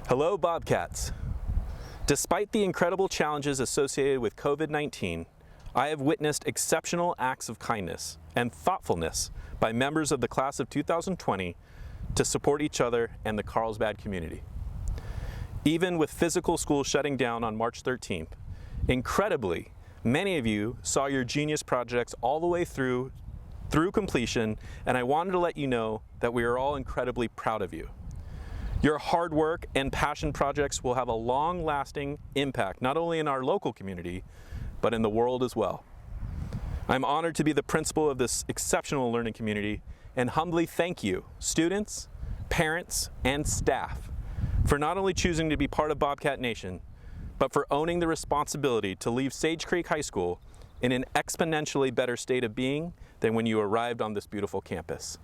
Hello, Bobcats. Despite the incredible challenges associated with COVID-19, I have witnessed exceptional acts of kindness and thoughtfulness by members of the class of 2020 to support each other and the Carlsbad community. Even with physical school shutting down on March 13th, incredibly, many of you saw your Genius projects all the way through completion, and I wanted to let you know that we are all incredibly proud of you. Your hard work and passion projects will have a long-lasting impact, not only in our local community, but in the world as well. I'm honored to be the principal of this exceptional learning community and humbly thank you, students, parents, and staff, for not only choosing to be part of Bobcat Nation, but for owning the responsibility to leave Sage Creek High School in an exponentially better state of being than when you arrived on this beautiful campus.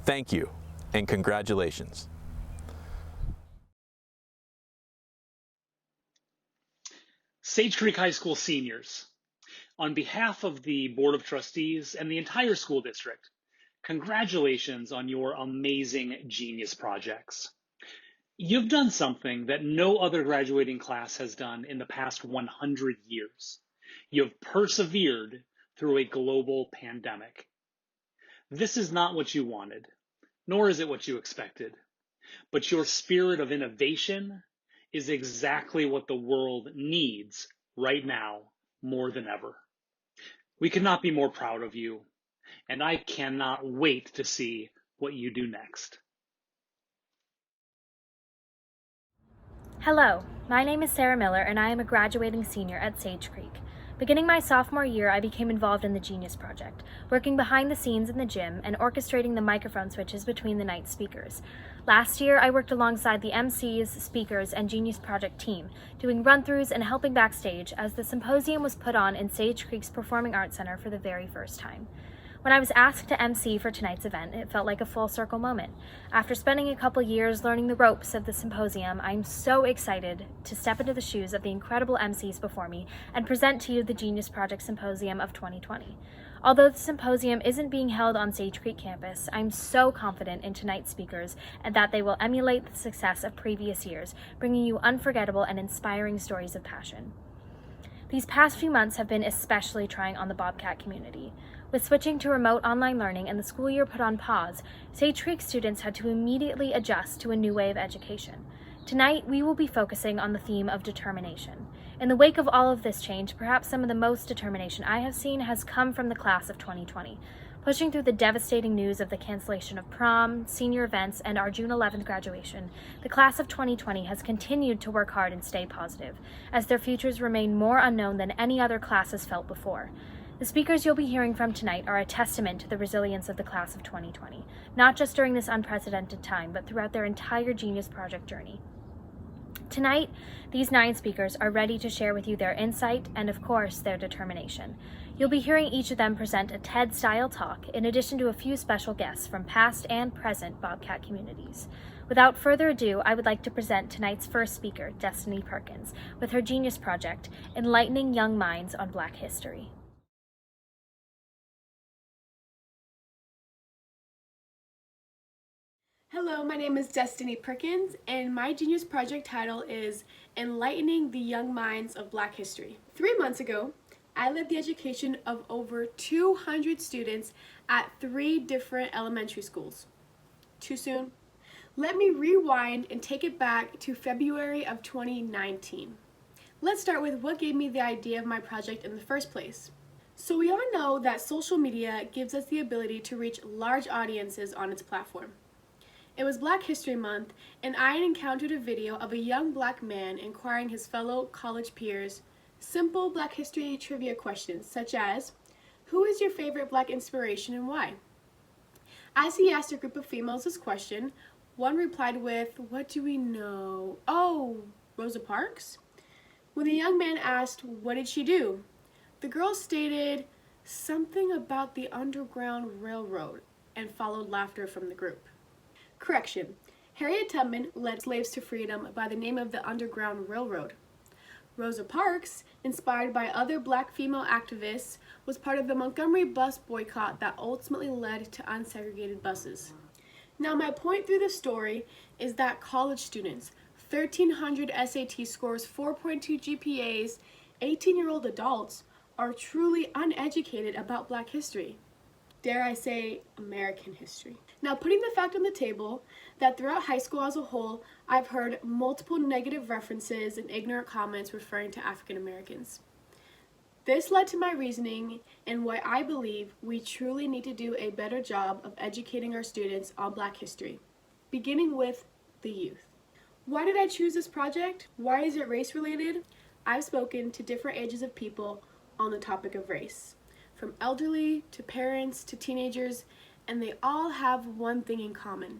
Thank you, and congratulations. Sage Creek High School seniors, on behalf of the Board of Trustees and the entire school district, congratulations on your amazing Genius projects. You've done something that no other graduating class has done in the past 100 years. You've persevered through a global pandemic. This is not what you wanted, nor is it what you expected, but your spirit of innovation is exactly what the world needs right now more than ever. We could not be more proud of you, and I cannot wait to see what you do next. Hello, my name is Sarah Miller and I am a graduating senior at Sage Creek. Beginning my sophomore year, I became involved in the Genius Project, working behind the scenes in the gym and orchestrating the microphone switches between the night speakers. Last year, I worked alongside the MCs, speakers, and Genius Project team, doing run-throughs and helping backstage as the symposium was put on in Sage Creek's Performing Arts Center for the very first time. When I was asked to MC for tonight's event, it felt like a full circle moment. After spending a couple years learning the ropes of the symposium, I'm so excited to step into the shoes of the incredible MCs before me and present to you the Genius Project Symposium of 2020. Although the symposium isn't being held on Sage Creek campus, I'm so confident in tonight's speakers and that they will emulate the success of previous years, bringing you unforgettable and inspiring stories of passion. These past few months have been especially trying on the Bobcat community. With switching to remote online learning and the school year put on pause, Sage Creek students had to immediately adjust to a new way of education. Tonight, we will be focusing on the theme of determination. In the wake of all of this change, perhaps some of the most determination I have seen has come from the class of 2020. Pushing through the devastating news of the cancellation of prom, senior events, and our June 11th graduation, the class of 2020 has continued to work hard and stay positive, as their futures remain more unknown than any other class has felt before. The speakers you'll be hearing from tonight are a testament to the resilience of the class of 2020, not just during this unprecedented time, but throughout their entire Genius Project journey. Tonight, these 9 speakers are ready to share with you their insight and, of course, their determination. You'll be hearing each of them present a TED-style talk, in addition to a few special guests from past and present Bobcat communities. Without further ado, I would like to present tonight's first speaker, Destiny Perkins, with her Genius Project, Enlightening Young Minds on Black History. Hello, my name is Destiny Perkins, and my Genius Project title is Enlightening the Young Minds of Black History. 3 months ago, I led the education of over 200 students at 3 different elementary schools. Too soon? Let me rewind and take it back to February of 2019. Let's start with what gave me the idea of my project in the first place. So we all know that social media gives us the ability to reach large audiences on its platform. It was Black History Month, and I encountered a video of a young black man inquiring his fellow college peers simple Black history trivia questions, such as, who is your favorite Black inspiration and why? As he asked a group of females this question, one replied with, what do we know? Oh, Rosa Parks? When the young man asked, what did she do? The girl stated, something about the Underground Railroad, and followed laughter from the group. Correction. Harriet Tubman led slaves to freedom by the name of the Underground Railroad. Rosa Parks, inspired by other Black female activists, was part of the Montgomery bus boycott that ultimately led to unsegregated buses. Now, my point through the story is that college students, 1,300 SAT scores, 4.2 GPAs, 18-year-old adults are truly uneducated about Black history. Dare I say, American history. Now, putting the fact on the table that throughout high school as a whole, I've heard multiple negative references and ignorant comments referring to African Americans. This led to my reasoning and why I believe we truly need to do a better job of educating our students on Black history, beginning with the youth. Why did I choose this project? Why is it race related? I've spoken to different ages of people on the topic of race, from elderly to parents to teenagers, and they all have one thing in common.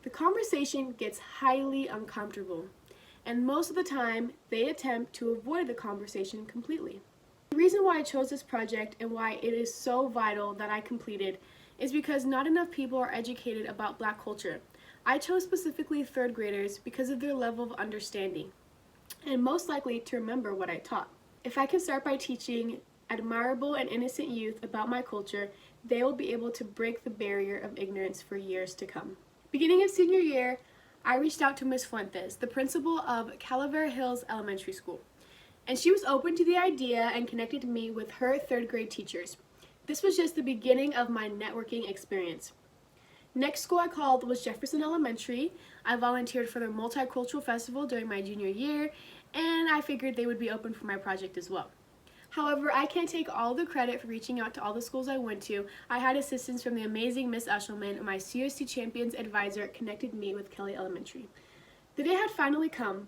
The conversation gets highly uncomfortable, and most of the time they attempt to avoid the conversation completely. The reason why I chose this project and why it is so vital that I completed is because not enough people are educated about Black culture. I chose specifically third graders because of their level of understanding and most likely to remember what I taught. If I can start by teaching admirable and innocent youth about my culture, they will be able to break the barrier of ignorance for years to come. Beginning of senior year, I reached out to Ms. Fuentes, the principal of Calavera Hills Elementary School, and she was open to the idea and connected me with her third grade teachers. This was just the beginning of my networking experience. Next school I called was Jefferson Elementary. I volunteered for their multicultural festival during my junior year, and I figured they would be open for my project as well. However, I can't take all the credit for reaching out to all the schools I went to. I had assistance from the amazing Miss Eshelman, and my COC Champions advisor connected me with Kelly Elementary. The day had finally come,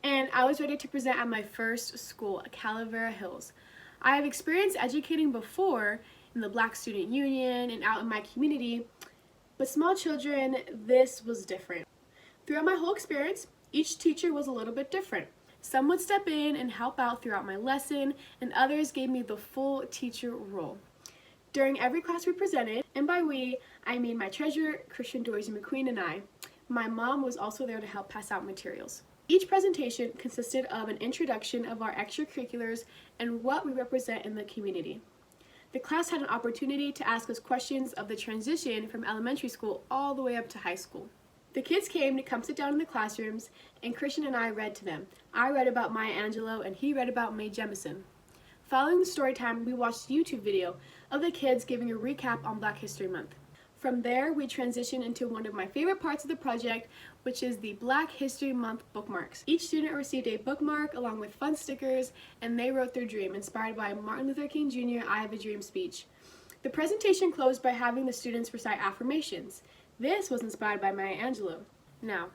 and I was ready to present at my first school, Calavera Hills. I have experienced educating before in the Black Student Union and out in my community, but small children, this was different. Throughout my whole experience, each teacher was a little bit different. Some would step in and help out throughout my lesson, and others gave me the full teacher role. During every class we presented, and by we, I mean my treasurer, Christian Dorsey McQueen, and I, my mom was also there to help pass out materials. Each presentation consisted of an introduction of our extracurriculars and what we represent in the community. The class had an opportunity to ask us questions of the transition from elementary school all the way up to high school. The kids came to come sit down in the classrooms, and Christian and I read to them. I read about Maya Angelou, and he read about Mae Jemison. Following the story time, we watched a YouTube video of the kids giving a recap on Black History Month. From there, we transitioned into one of my favorite parts of the project, which is the Black History Month bookmarks. Each student received a bookmark along with fun stickers, and they wrote their dream, inspired by Martin Luther King Jr. I Have a Dream speech. The presentation closed by having the students recite affirmations. This was inspired by Maya Angelou. Now,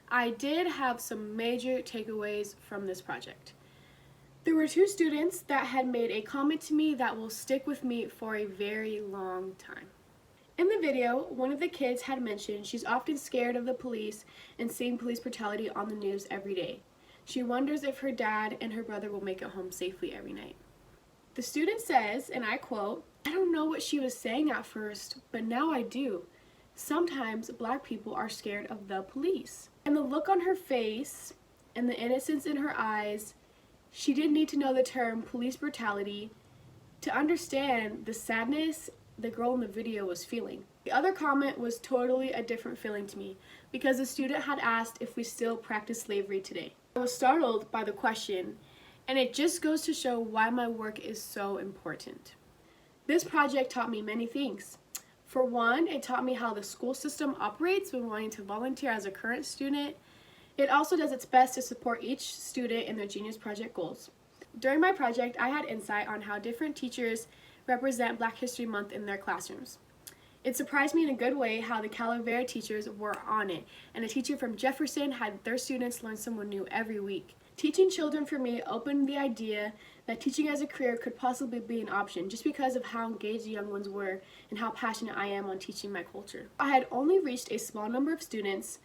I did have some major takeaways from this project. There were two students that had made a comment to me that will stick with me for a very long time. In the video, one of the kids had mentioned she's often scared of the police and seeing police brutality on the news every day. She wonders if her dad and her brother will make it home safely every night. The student says, and I quote, "I don't know what she was saying at first, but now I do. Sometimes Black people are scared of the police." And the look on her face and the innocence in her eyes, she didn't need to know the term police brutality to understand the sadness the girl in the video was feeling. The other comment was totally a different feeling to me because the student had asked if we still practice slavery today. I was startled by the question, and it just goes to show why my work is so important. This project taught me many things. For one, it taught me how the school system operates when wanting to volunteer as a current student. It also does its best to support each student in their Genius Project goals. During my project, I had insight on how different teachers represent Black History Month in their classrooms. It surprised me in a good way how the Calavera teachers were on it, and a teacher from Jefferson had their students learn someone new every week. Teaching children for me opened the idea that teaching as a career could possibly be an option just because of how engaged the young ones were and how passionate I am on teaching my culture. I had only reached a small number of students.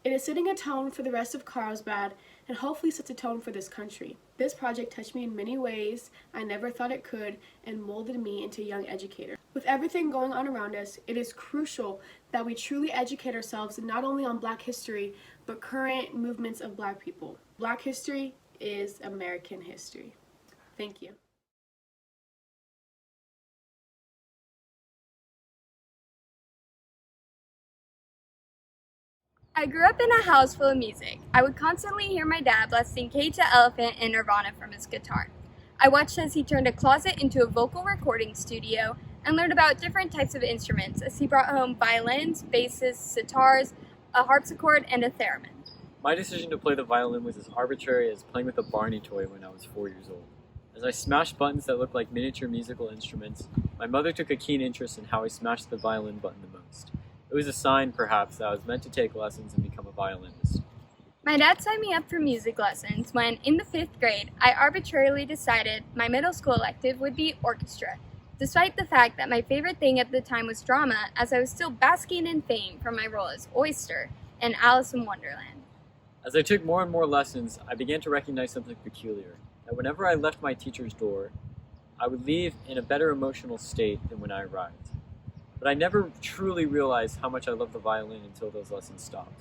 It is setting a tone for the rest of Carlsbad and hopefully sets a tone for this country. This project touched me in many ways I never thought it could and molded me into a young educator. With everything going on around us, it is crucial that we truly educate ourselves not only on Black history, but current movements of Black people. Black history is American history. Thank you. I grew up in a house full of music. I would constantly hear my dad blasting Cage the Elephant and Nirvana from his guitar. I watched as he turned a closet into a vocal recording studio and learned about different types of instruments as he brought home violins, basses, sitars, a harpsichord, and a theremin. My decision to play the violin was as arbitrary as playing with a Barney toy when I was 4 years old. As I smashed buttons that looked like miniature musical instruments, my mother took a keen interest in how I smashed the violin button the most. It was a sign, perhaps, that I was meant to take lessons and become a violinist. My dad signed me up for music lessons when, in the 5th grade, I arbitrarily decided my middle school elective would be orchestra, despite the fact that my favorite thing at the time was drama, as I was still basking in fame from my role as Oyster in Alice in Wonderland. As I took more and more lessons, I began to recognize something peculiar, that whenever I left my teacher's door, I would leave in a better emotional state than when I arrived. But I never truly realized how much I loved the violin until those lessons stopped.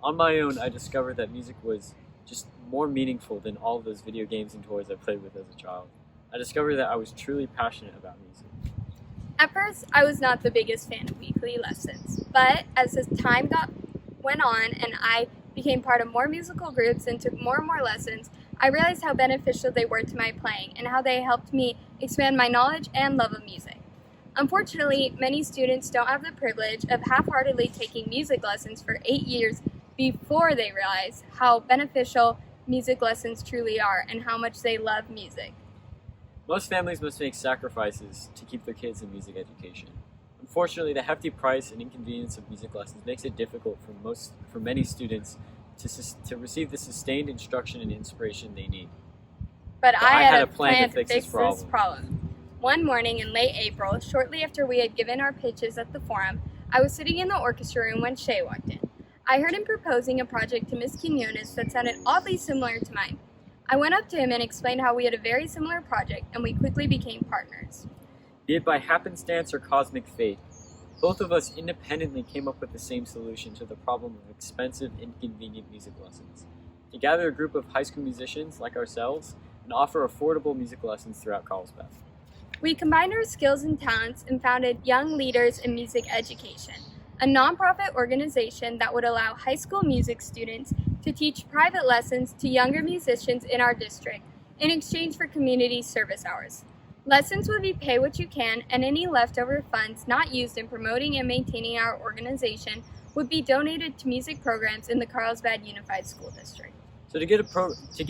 On my own, I discovered that music was just more meaningful than all of those video games and toys I played with as a child. I discovered that I was truly passionate about music. At first, I was not the biggest fan of weekly lessons, but as the time went on and I became part of more musical groups and took more and more lessons, I realized how beneficial they were to my playing and how they helped me expand my knowledge and love of music. Unfortunately, many students don't have the privilege of half-heartedly taking music lessons for 8 years before they realize how beneficial music lessons truly are and how much they love music. Most families must make sacrifices to keep their kids in music education. Unfortunately, the hefty price and inconvenience of music lessons makes it difficult for many students to receive the sustained instruction and inspiration they need. But I had a plan to fix fix this this problem. One morning in late April, shortly after we had given our pitches at the forum, I was sitting in the orchestra room when Shay walked in. I heard him proposing a project to Miss Quinones that sounded oddly similar to mine. I went up to him and explained how we had a very similar project, and we quickly became partners. Be it by happenstance or cosmic fate, both of us independently came up with the same solution to the problem of expensive, inconvenient music lessons: to gather a group of high school musicians like ourselves and offer affordable music lessons throughout Carlsbad. We combined our skills and talents and founded Young Leaders in Music Education, a nonprofit organization that would allow high school music students to teach private lessons to younger musicians in our district in exchange for community service hours. Lessons would be pay what you can, and any leftover funds not used in promoting and maintaining our organization would be donated to music programs in the Carlsbad Unified School District. So to get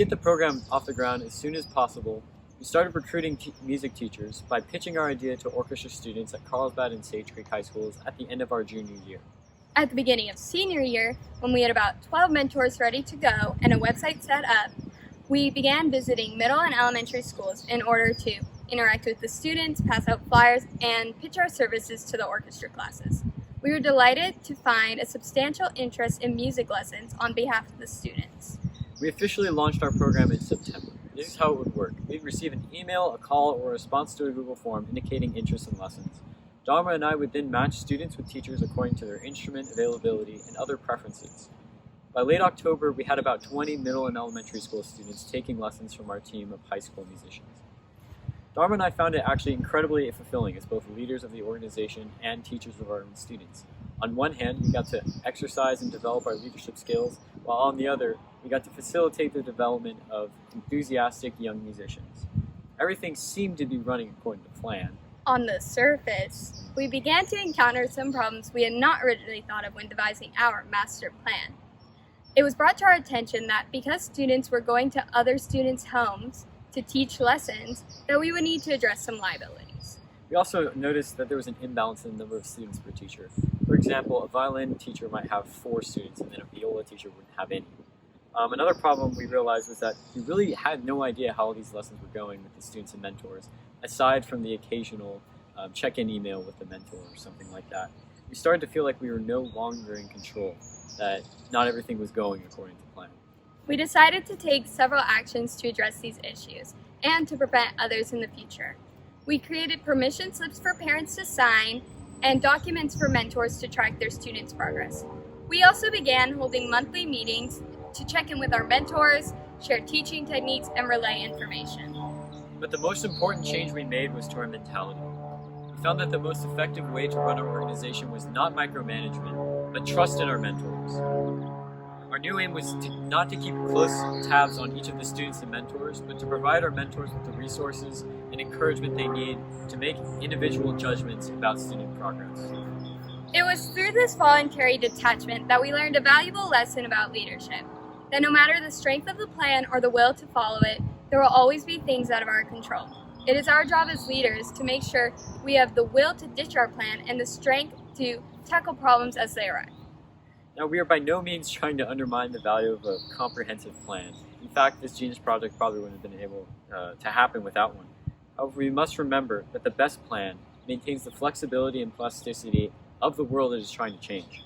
the program off the ground as soon as possible, we started recruiting music teachers by pitching our idea to orchestra students at Carlsbad and Sage Creek High Schools at the end of our junior year. At the beginning of senior year, when we had about 12 mentors ready to go and a website set up, we began visiting middle and elementary schools in order to interact with the students, pass out flyers, and pitch our services to the orchestra classes. We were delighted to find a substantial interest in music lessons on behalf of the students. We officially launched our program in September. This is how it would work. We'd receive an email, a call, or a response to a Google form indicating interest in lessons. Dharma and I would then match students with teachers according to their instrument availability and other preferences. By late October, we had about 20 middle and elementary school students taking lessons from our team of high school musicians. Dharma and I found it actually incredibly fulfilling as both leaders of the organization and teachers of our own students. On one hand, we got to exercise and develop our leadership skills, while on the other, we got to facilitate the development of enthusiastic young musicians. Everything seemed to be running according to plan. On the surface, we began to encounter some problems we had not originally thought of when devising our master plan. It was brought to our attention that because students were going to other students' homes to teach lessons, that we would need to address some liabilities. We also noticed that there was an imbalance in the number of students per teacher. For example, a violin teacher might have 4 students and then a viola teacher wouldn't have any. Another problem we realized was that we really had no idea how all these lessons were going with the students and mentors, aside from the occasional check-in email with the mentor or something like that. We started to feel like we were no longer in control, that not everything was going according to plan. We decided to take several actions to address these issues and to prevent others in the future. We created permission slips for parents to sign and documents for mentors to track their students' progress. We also began holding monthly meetings to check in with our mentors, share teaching techniques, and relay information. But the most important change we made was to our mentality. We found that the most effective way to run our organization was not micromanagement, but trust in our mentors. Our new aim was not to keep close tabs on each of the students and mentors, but to provide our mentors with the resources and encouragement they need to make individual judgments about student progress. It was through this voluntary detachment that we learned a valuable lesson about leadership, that no matter the strength of the plan or the will to follow it, there will always be things out of our control. It is our job as leaders to make sure we have the will to ditch our plan and the strength to tackle problems as they arise. Now, we are by no means trying to undermine the value of a comprehensive plan. In fact, this Genius Project probably wouldn't have been able to happen without one. However, we must remember that the best plan maintains the flexibility and plasticity of the world it is trying to change.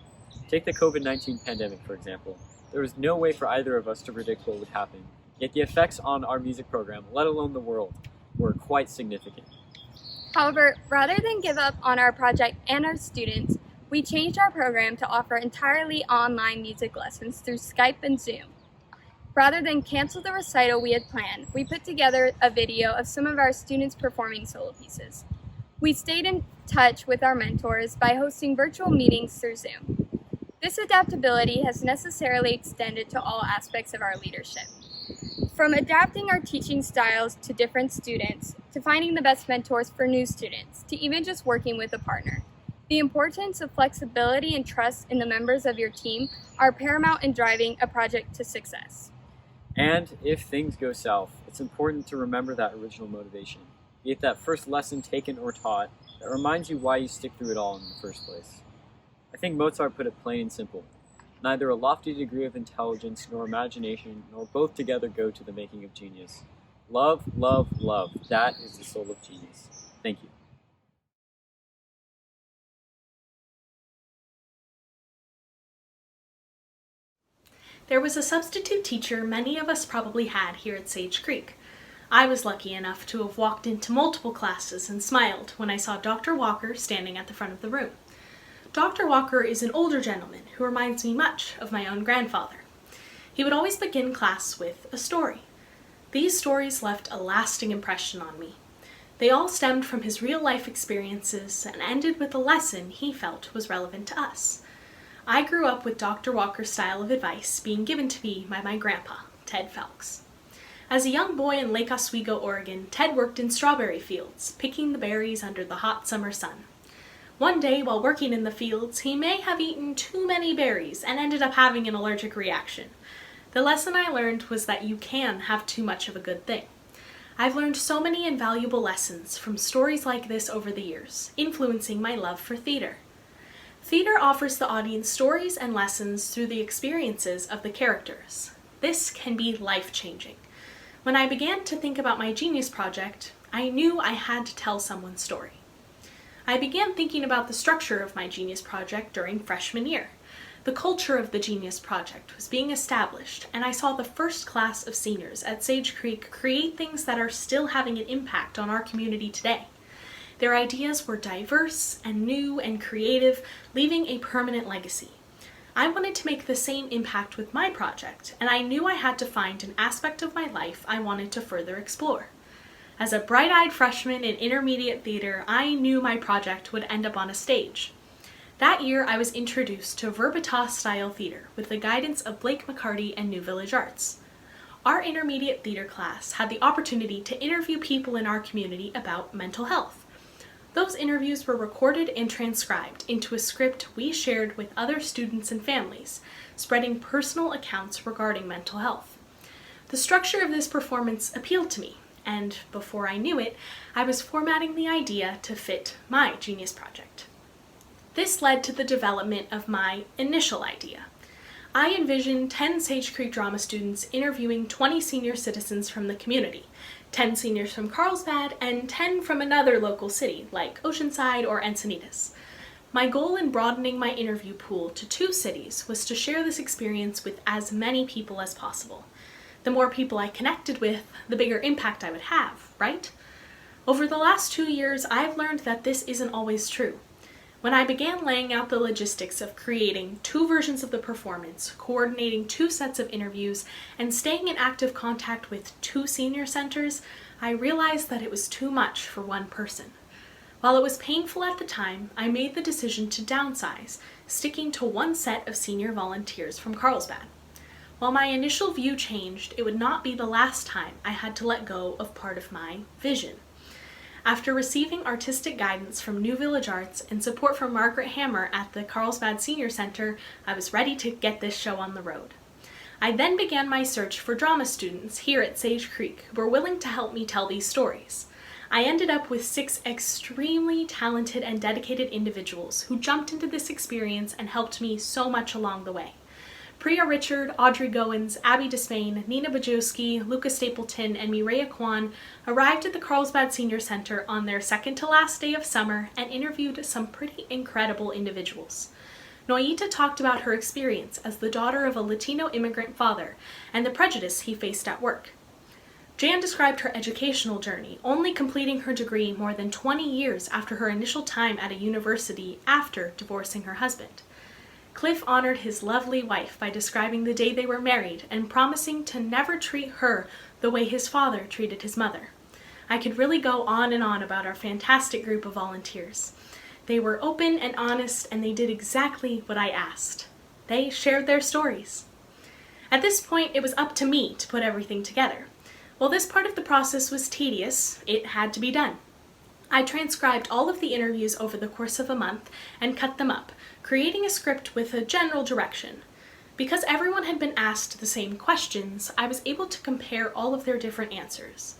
Take the COVID-19 pandemic, for example. There was no way for either of us to predict what would happen, yet the effects on our music program, let alone the world, were quite significant. However, rather than give up on our project and our students, we changed our program to offer entirely online music lessons through Skype and Zoom. Rather than cancel the recital we had planned, we put together a video of some of our students performing solo pieces. We stayed in touch with our mentors by hosting virtual meetings through Zoom. This adaptability has necessarily extended to all aspects of our leadership. From adapting our teaching styles to different students, to finding the best mentors for new students, to even just working with a partner. The importance of flexibility and trust in the members of your team are paramount in driving a project to success. And if things go south, it's important to remember that original motivation, be it that first lesson taken or taught that reminds you why you stick through it all in the first place. I think Mozart put it plain and simple. Neither a lofty degree of intelligence nor imagination nor both together go to the making of genius. Love, love, love. That is the soul of genius. Thank you. There was a substitute teacher many of us probably had here at Sage Creek. I was lucky enough to have walked into multiple classes and smiled when I saw Dr. Walker standing at the front of the room. Dr. Walker is an older gentleman who reminds me much of my own grandfather. He would always begin class with a story. These stories left a lasting impression on me. They all stemmed from his real-life experiences and ended with a lesson he felt was relevant to us. I grew up with Dr. Walker's style of advice being given to me by my grandpa, Ted Felks. As a young boy in Lake Oswego, Oregon, Ted worked in strawberry fields, picking the berries under the hot summer sun. One day, while working in the fields, he may have eaten too many berries and ended up having an allergic reaction. The lesson I learned was that you can have too much of a good thing. I've learned so many invaluable lessons from stories like this over the years, influencing my love for theater. Theater offers the audience stories and lessons through the experiences of the characters. This can be life-changing. When I began to think about my Genius Project, I knew I had to tell someone's story. I began thinking about the structure of my Genius Project during freshman year. The culture of the Genius Project was being established, and I saw the first class of seniors at Sage Creek create things that are still having an impact on our community today. Their ideas were diverse and new and creative, leaving a permanent legacy. I wanted to make the same impact with my project, and I knew I had to find an aspect of my life I wanted to further explore. As a bright-eyed freshman in intermediate theater, I knew my project would end up on a stage. That year, I was introduced to Verbitas-style theater with the guidance of Blake McCarty and New Village Arts. Our intermediate theater class had the opportunity to interview people in our community about mental health. Those interviews were recorded and transcribed into a script we shared with other students and families, spreading personal accounts regarding mental health. The structure of this performance appealed to me, and before I knew it, I was formatting the idea to fit my Genius Project. This led to the development of my initial idea. I envisioned 10 Sage Creek drama students interviewing 20 senior citizens from the community, 10 seniors from Carlsbad, and 10 from another local city, like Oceanside or Encinitas. My goal in broadening my interview pool to 2 cities was to share this experience with as many people as possible. The more people I connected with, the bigger impact I would have, right? Over the last 2 years, I've learned that this isn't always true. When I began laying out the logistics of creating 2 versions of the performance, coordinating 2 sets of interviews, and staying in active contact with 2 senior centers, I realized that it was too much for one person. While it was painful at the time, I made the decision to downsize, sticking to one set of senior volunteers from Carlsbad. While my initial view changed, it would not be the last time I had to let go of part of my vision. After receiving artistic guidance from New Village Arts and support from Margaret Hammer at the Carlsbad Senior Center, I was ready to get this show on the road. I then began my search for drama students here at Sage Creek who were willing to help me tell these stories. I ended up with 6 extremely talented and dedicated individuals who jumped into this experience and helped me so much along the way. Priya Richard, Audrey Goins, Abby Despain, Nina Bajowski, Lucas Stapleton, and Mireya Kwan arrived at the Carlsbad Senior Center on their second to last day of summer and interviewed some pretty incredible individuals. Noyita talked about her experience as the daughter of a Latino immigrant father and the prejudice he faced at work. Jan described her educational journey, only completing her degree more than 20 years after her initial time at a university after divorcing her husband. Cliff honored his lovely wife by describing the day they were married and promising to never treat her the way his father treated his mother. I could really go on and on about our fantastic group of volunteers. They were open and honest, and they did exactly what I asked. They shared their stories. At this point, it was up to me to put everything together. While this part of the process was tedious, it had to be done. I transcribed all of the interviews over the course of a month and cut them up, creating a script with a general direction. Because everyone had been asked the same questions, I was able to compare all of their different answers.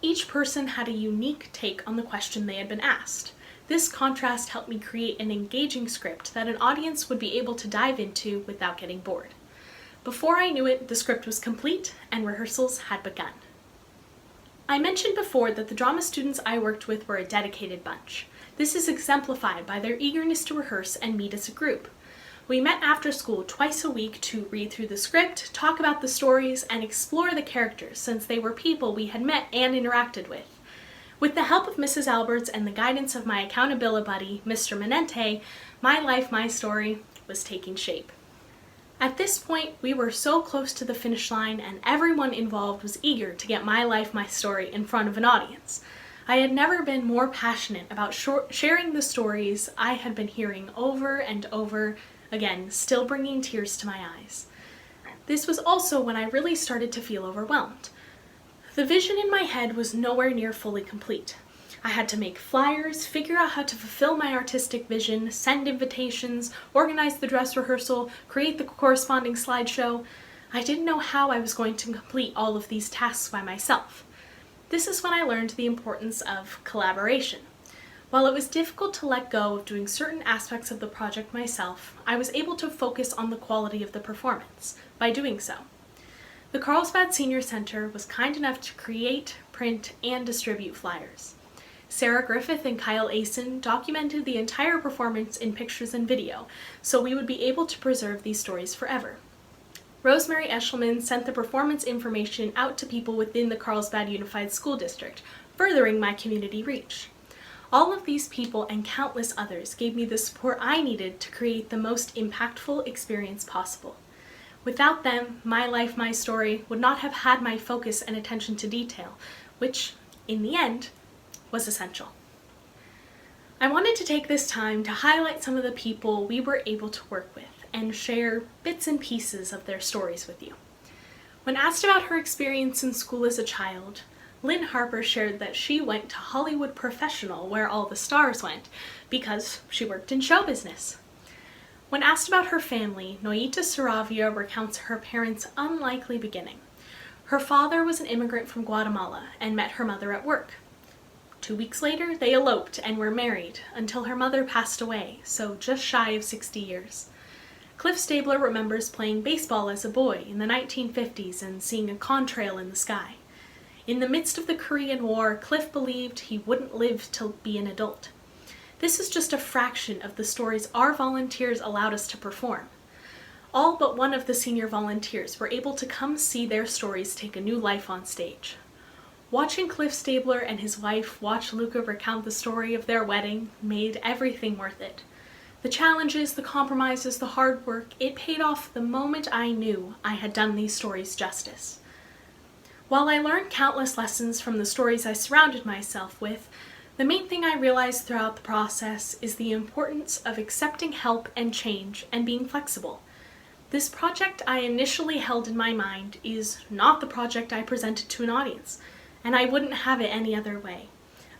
Each person had a unique take on the question they had been asked. This contrast helped me create an engaging script that an audience would be able to dive into without getting bored. Before I knew it, the script was complete and rehearsals had begun. I mentioned before that the drama students I worked with were a dedicated bunch. This is exemplified by their eagerness to rehearse and meet as a group. We met after school twice a week to read through the script, talk about the stories, and explore the characters since they were people we had met and interacted with. With the help of Mrs. Alberts and the guidance of my accountability buddy, Mr. Menente, my life, my story was taking shape. At this point, we were so close to the finish line and everyone involved was eager to get my life, my story in front of an audience. I had never been more passionate about sharing the stories I had been hearing over and over again, still bringing tears to my eyes. This was also when I really started to feel overwhelmed. The vision in my head was nowhere near fully complete. I had to make flyers, figure out how to fulfill my artistic vision, send invitations, organize the dress rehearsal, create the corresponding slideshow. I didn't know how I was going to complete all of these tasks by myself. This is when I learned the importance of collaboration. While it was difficult to let go of doing certain aspects of the project myself, I was able to focus on the quality of the performance by doing so. The Carlsbad Senior Center was kind enough to create, print, and distribute flyers. Sarah Griffith and Kyle Asen documented the entire performance in pictures and video, so we would be able to preserve these stories forever. Rosemary Eshelman sent the performance information out to people within the Carlsbad Unified School District, furthering my community reach. All of these people and countless others gave me the support I needed to create the most impactful experience possible. Without them, my life, my story would not have had my focus and attention to detail, which, in the end, was essential. I wanted to take this time to highlight some of the people we were able to work with and share bits and pieces of their stories with you. When asked about her experience in school as a child, Lynn Harper shared that she went to Hollywood Professional, where all the stars went, because she worked in show business. When asked about her family, Noyita Saravia recounts her parents' unlikely beginning. Her father was an immigrant from Guatemala and met her mother at work. 2 weeks later, they eloped and were married until her mother passed away, so just shy of 60 years. Cliff Stabler remembers playing baseball as a boy in the 1950s and seeing a contrail in the sky. In the midst of the Korean War, Cliff believed he wouldn't live to be an adult. This is just a fraction of the stories our volunteers allowed us to perform. All but one of the senior volunteers were able to come see their stories take a new life on stage. Watching Cliff Stabler and his wife watch Luca recount the story of their wedding made everything worth it. The challenges, the compromises, the hard work, it paid off the moment I knew I had done these stories justice. While I learned countless lessons from the stories I surrounded myself with, The main thing I realized throughout the process is the importance of accepting help and change and being flexible. This project I initially held in my mind is not the project I presented to an audience, and I wouldn't have it any other way.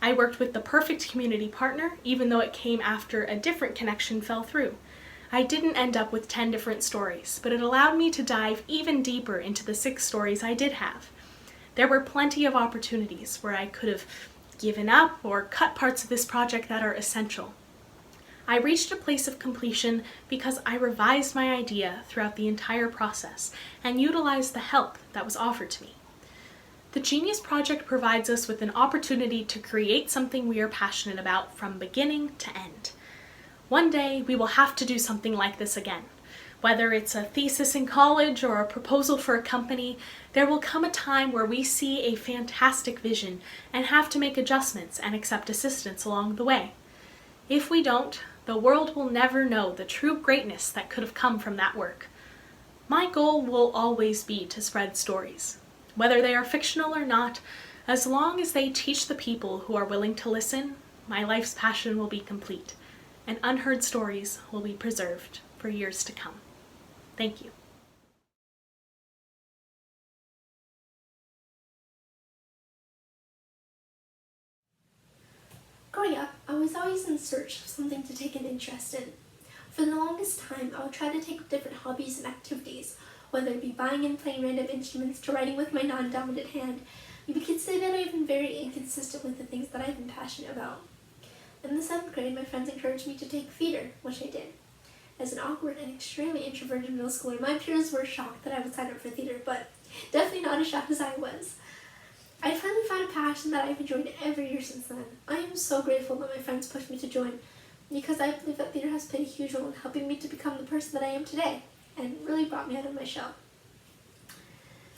I worked with the perfect community partner, even though it came after a different connection fell through. I didn't end up with 10 different stories, but it allowed me to dive even deeper into the 6 stories I did have. There were plenty of opportunities where I could have given up or cut parts of this project that are essential. I reached a place of completion because I revised my idea throughout the entire process and utilized the help that was offered to me. The Genius Project provides us with an opportunity to create something we are passionate about from beginning to end. One day we will have to do something like this again. Whether it's a thesis in college or a proposal for a company, there will come a time where we see a fantastic vision and have to make adjustments and accept assistance along the way. If we don't, the world will never know the true greatness that could have come from that work. My goal will always be to spread stories, whether they are fictional or not. As long as they teach the people who are willing to listen, my life's passion will be complete, and unheard stories will be preserved for years to come. Thank you. Growing up, I was always in search of something to take an interest in. For the longest time, I would try to take up different hobbies and activities, whether it be buying and playing random instruments to writing with my non-dominant hand. You could say that I've been very inconsistent with the things that I've been passionate about. In the 7th grade, my friends encouraged me to take theater, which I did. As an awkward and extremely introverted middle schooler, my peers were shocked that I would sign up for theater, but definitely not as shocked as I was. I finally found a passion that I've enjoyed every year since then. I am so grateful that my friends pushed me to join, because I believe that theater has played a huge role in helping me to become the person that I am today, and really brought me out of my shell.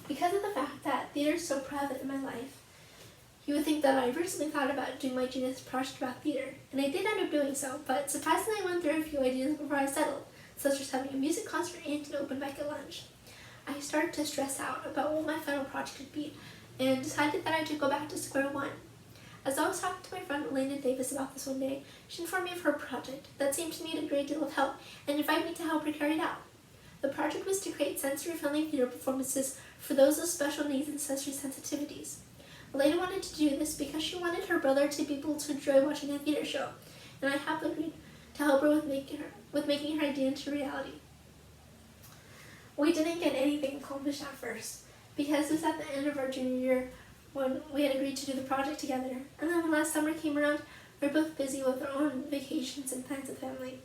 Because of the fact that theater is so prevalent in my life, you would think that I recently thought about doing my Genius Project about theater, and I did end up doing so, but surprisingly I went through a few ideas before I settled, such as having a music concert and an open mic at lunch. I started to stress out about what my final project would be, and decided that I should go back to square one. As I was talking to my friend Elena Davis about this one day, she informed me of her project that seemed to need a great deal of help and invited me to help her carry it out. The project was to create sensory-friendly theater performances for those with special needs and sensory sensitivities. Elena wanted to do this because she wanted her brother to be able to enjoy watching a theater show, and I happily agreed to help her with making her idea into reality. We didn't get anything accomplished at first, because it was at the end of our junior year when we had agreed to do the project together, and then when last summer came around, we were both busy with our own vacations and plans with family.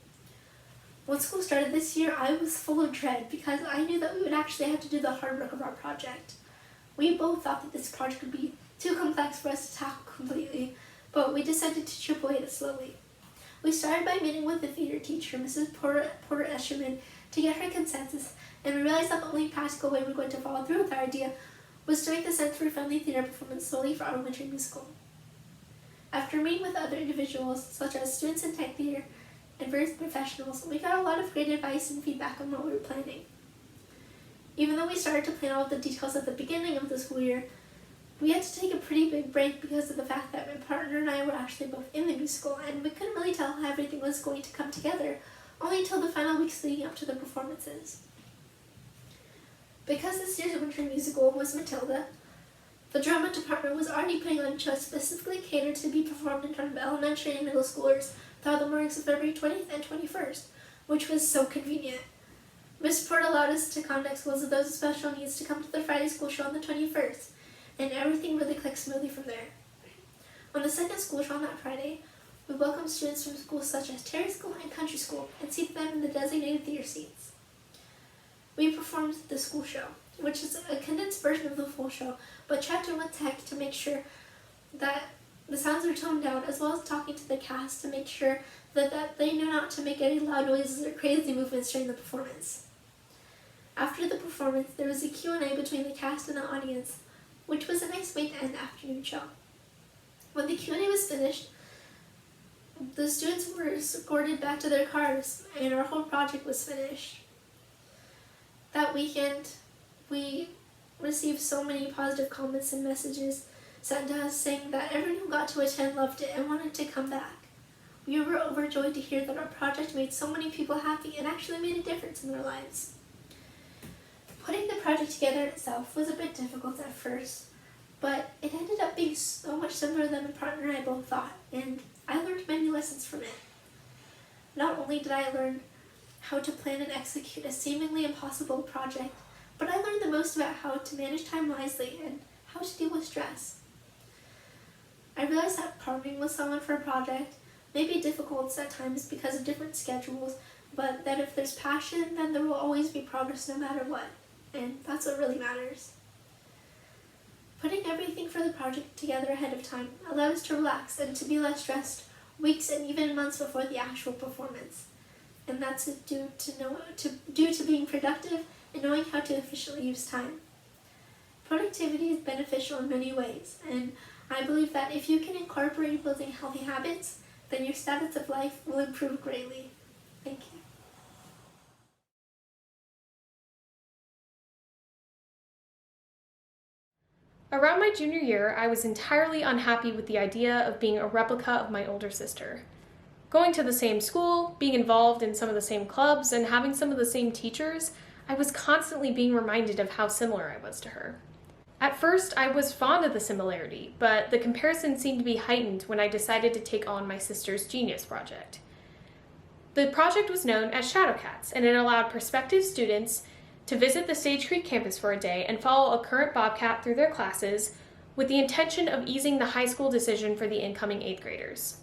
When school started this year, I was full of dread because I knew that we would actually have to do the hard work of our project. We both thought that this project would be too complex for us to tackle completely, but we decided to chip away at it slowly. We started by meeting with the theater teacher, Mrs. Porter Escherman, to get her consensus, and we realized that the only practical way we were going to follow through with our idea was to make the sensory-friendly theater performance solely for our winter musical. After meeting with other individuals, such as students in tech theater and various professionals, we got a lot of great advice and feedback on what we were planning. Even though we started to plan all of the details at the beginning of the school year, we had to take a pretty big break because of the fact that my partner and I were actually both in the musical, and we couldn't really tell how everything was going to come together only until the final weeks leading up to the performances. Because this year's winter musical was Matilda, the drama department was already putting on shows specifically catered to be performed in front of elementary and middle schoolers throughout the mornings of February 20th and 21st, which was so convenient. Miss Port allowed us to contact schools of those with special needs to come to the Friday school show on the 21st, and everything really clicked smoothly from there. On the second school show on that Friday, we welcomed students from schools such as Terry School and Country School and seated them in the designated theater seats. We performed the school show, which is a condensed version of the full show, but checked in with tech to make sure that the sounds were toned down, as well as talking to the cast to make sure that they knew not to make any loud noises or crazy movements during the performance. After the performance, there was a Q&A between the cast and the audience, which was a nice way to end the afternoon show. When the Q&A was finished, the students were escorted back to their cars, and our whole project was finished. That weekend, we received so many positive comments and messages sent to us saying that everyone who got to attend loved it and wanted to come back. We were overjoyed to hear that our project made so many people happy and actually made a difference in their lives. Putting the project together itself was a bit difficult at first, but it ended up being so much simpler than my partner and I both thought, and I learned many lessons from it. Not only did I learn how to plan and execute a seemingly impossible project, but I learned the most about how to manage time wisely and how to deal with stress. I realized that partnering with someone for a project may be difficult at times because of different schedules, but that if there's passion, then there will always be progress no matter what, and that's what really matters. Putting everything for the project together ahead of time allowed us to relax and to be less stressed weeks and even months before the actual performance. And that's due to being productive and knowing how to efficiently use time. Productivity is beneficial in many ways, and I believe that if you can incorporate building healthy habits, then your status of life will improve greatly. Thank you. Around my junior year, I was entirely unhappy with the idea of being a replica of my older sister. Going to the same school, being involved in some of the same clubs, and having some of the same teachers, I was constantly being reminded of how similar I was to her. At first, I was fond of the similarity, but the comparison seemed to be heightened when I decided to take on my sister's Genius Project. The project was known as Shadowcats, and it allowed prospective students to visit the Sage Creek campus for a day and follow a current Bobcat through their classes with the intention of easing the high school decision for the incoming 8th graders.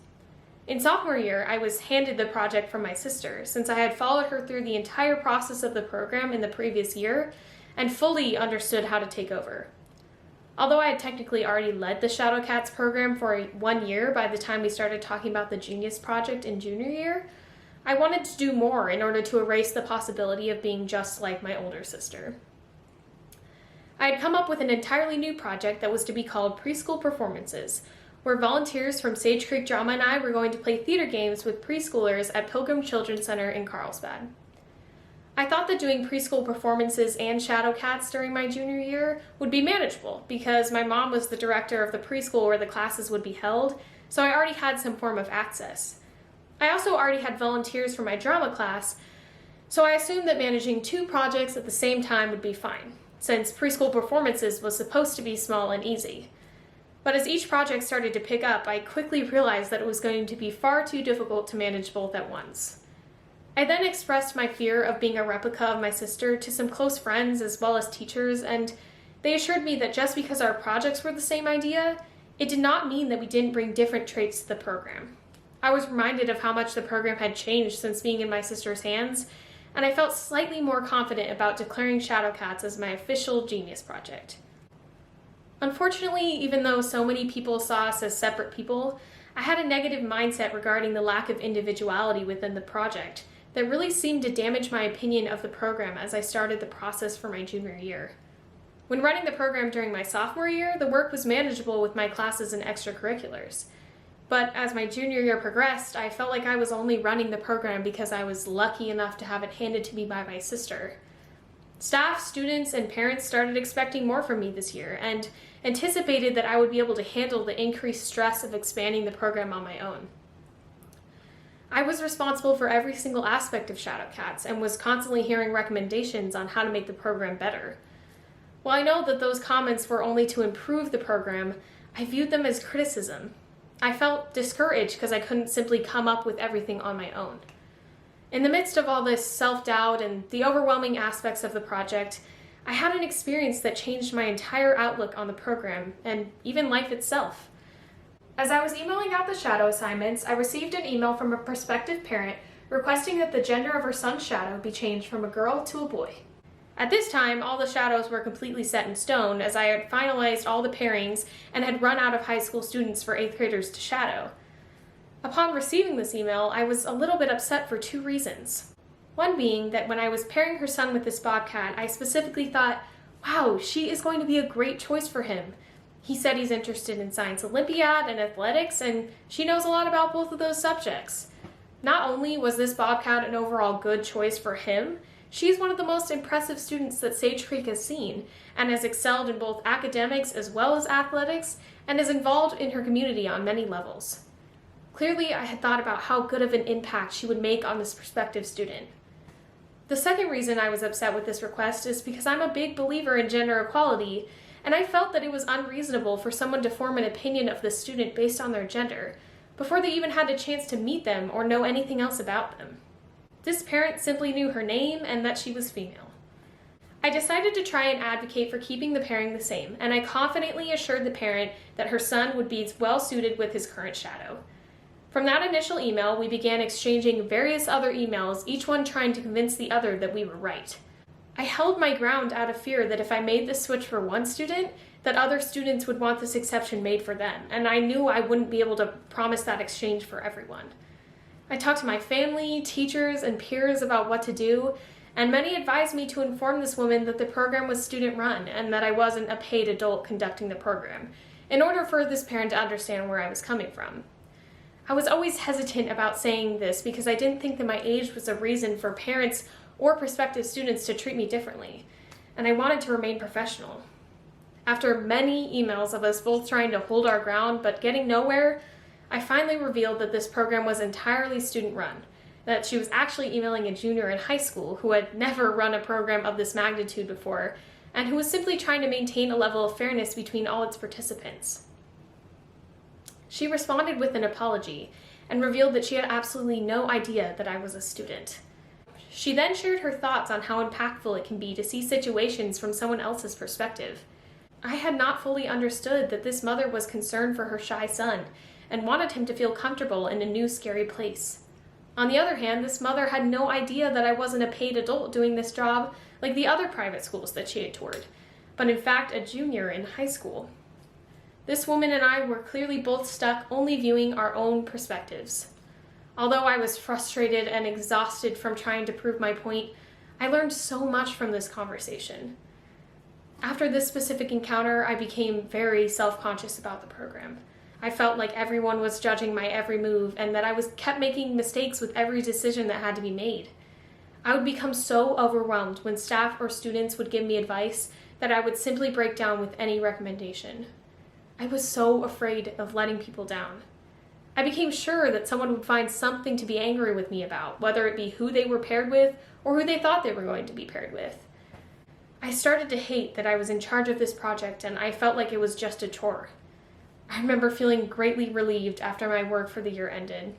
In sophomore year, I was handed the project from my sister since I had followed her through the entire process of the program in the previous year and fully understood how to take over. Although I had technically already led the Shadowcats program for 1 year by the time we started talking about the Genius Project in junior year, I wanted to do more in order to erase the possibility of being just like my older sister. I had come up with an entirely new project that was to be called Preschool Performances, where volunteers from Sage Creek Drama and I were going to play theater games with preschoolers at Pilgrim Children's Center in Carlsbad. I thought that doing preschool performances and Shadowcats during my junior year would be manageable because my mom was the director of the preschool where the classes would be held, so I already had some form of access. I also already had volunteers for my drama class, so I assumed that managing 2 projects at the same time would be fine, since preschool performances was supposed to be small and easy. But as each project started to pick up, I quickly realized that it was going to be far too difficult to manage both at once. I then expressed my fear of being a replica of my sister to some close friends as well as teachers, and they assured me that just because our projects were the same idea, it did not mean that we didn't bring different traits to the program. I was reminded of how much the program had changed since being in my sister's hands, and I felt slightly more confident about declaring Shadowcats as my official Genius Project. Unfortunately, even though so many people saw us as separate people, I had a negative mindset regarding the lack of individuality within the project that really seemed to damage my opinion of the program as I started the process for my junior year. When running the program during my sophomore year, the work was manageable with my classes and extracurriculars. But as my junior year progressed, I felt like I was only running the program because I was lucky enough to have it handed to me by my sister. Staff, students, and parents started expecting more from me this year and anticipated that I would be able to handle the increased stress of expanding the program on my own. I was responsible for every single aspect of Shadowcats and was constantly hearing recommendations on how to make the program better. While I know that those comments were only to improve the program, I viewed them as criticism. I felt discouraged because I couldn't simply come up with everything on my own. In the midst of all this self-doubt and the overwhelming aspects of the project, I had an experience that changed my entire outlook on the program and even life itself. As I was emailing out the shadow assignments, I received an email from a prospective parent requesting that the gender of her son's shadow be changed from a girl to a boy. At this time, all the shadows were completely set in stone as I had finalized all the pairings and had run out of high school students for 8th graders to shadow. Upon receiving this email, I was a little bit upset for 2 reasons. One being that when I was pairing her son with this Bobcat, I specifically thought, wow, she is going to be a great choice for him. He said he's interested in Science Olympiad and athletics, and she knows a lot about both of those subjects. Not only was this Bobcat an overall good choice for him, She's one of the most impressive students that Sage Creek has seen, and has excelled in both academics as well as athletics, and is involved in her community on many levels. Clearly, I had thought about how good of an impact she would make on this prospective student. The second reason I was upset with this request is because I'm a big believer in gender equality, and I felt that it was unreasonable for someone to form an opinion of this student based on their gender, before they even had a chance to meet them or know anything else about them. This parent simply knew her name and that she was female. I decided to try and advocate for keeping the pairing the same, and I confidently assured the parent that her son would be well suited with his current shadow. From that initial email, we began exchanging various other emails, each one trying to convince the other that we were right. I held my ground out of fear that if I made this switch for one student, that other students would want this exception made for them, and I knew I wouldn't be able to promise that exchange for everyone. I talked to my family, teachers, and peers about what to do, and many advised me to inform this woman that the program was student-run and that I wasn't a paid adult conducting the program, in order for this parent to understand where I was coming from. I was always hesitant about saying this because I didn't think that my age was a reason for parents or prospective students to treat me differently, and I wanted to remain professional. After many emails of us both trying to hold our ground but getting nowhere, I finally revealed that this program was entirely student-run, that she was actually emailing a junior in high school who had never run a program of this magnitude before, and who was simply trying to maintain a level of fairness between all its participants. She responded with an apology and revealed that she had absolutely no idea that I was a student. She then shared her thoughts on how impactful it can be to see situations from someone else's perspective. I had not fully understood that this mother was concerned for her shy son and wanted him to feel comfortable in a new scary place. On the other hand, this mother had no idea that I wasn't a paid adult doing this job like the other private schools that she had toured, but in fact a junior in high school. This woman and I were clearly both stuck only viewing our own perspectives. Although I was frustrated and exhausted from trying to prove my point, I learned so much from this conversation. After this specific encounter, I became very self-conscious about the program. I felt like everyone was judging my every move and that I kept making mistakes with every decision that had to be made. I would become so overwhelmed when staff or students would give me advice that I would simply break down with any recommendation. I was so afraid of letting people down. I became sure that someone would find something to be angry with me about, whether it be who they were paired with or who they thought they were going to be paired with. I started to hate that I was in charge of this project and I felt like it was just a chore. I remember feeling greatly relieved after my work for the year ended.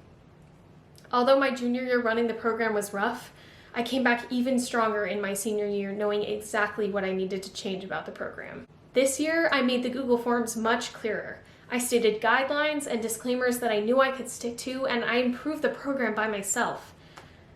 Although my junior year running the program was rough, I came back even stronger in my senior year knowing exactly what I needed to change about the program. This year, I made the Google Forms much clearer. I stated guidelines and disclaimers that I knew I could stick to, and I improved the program by myself.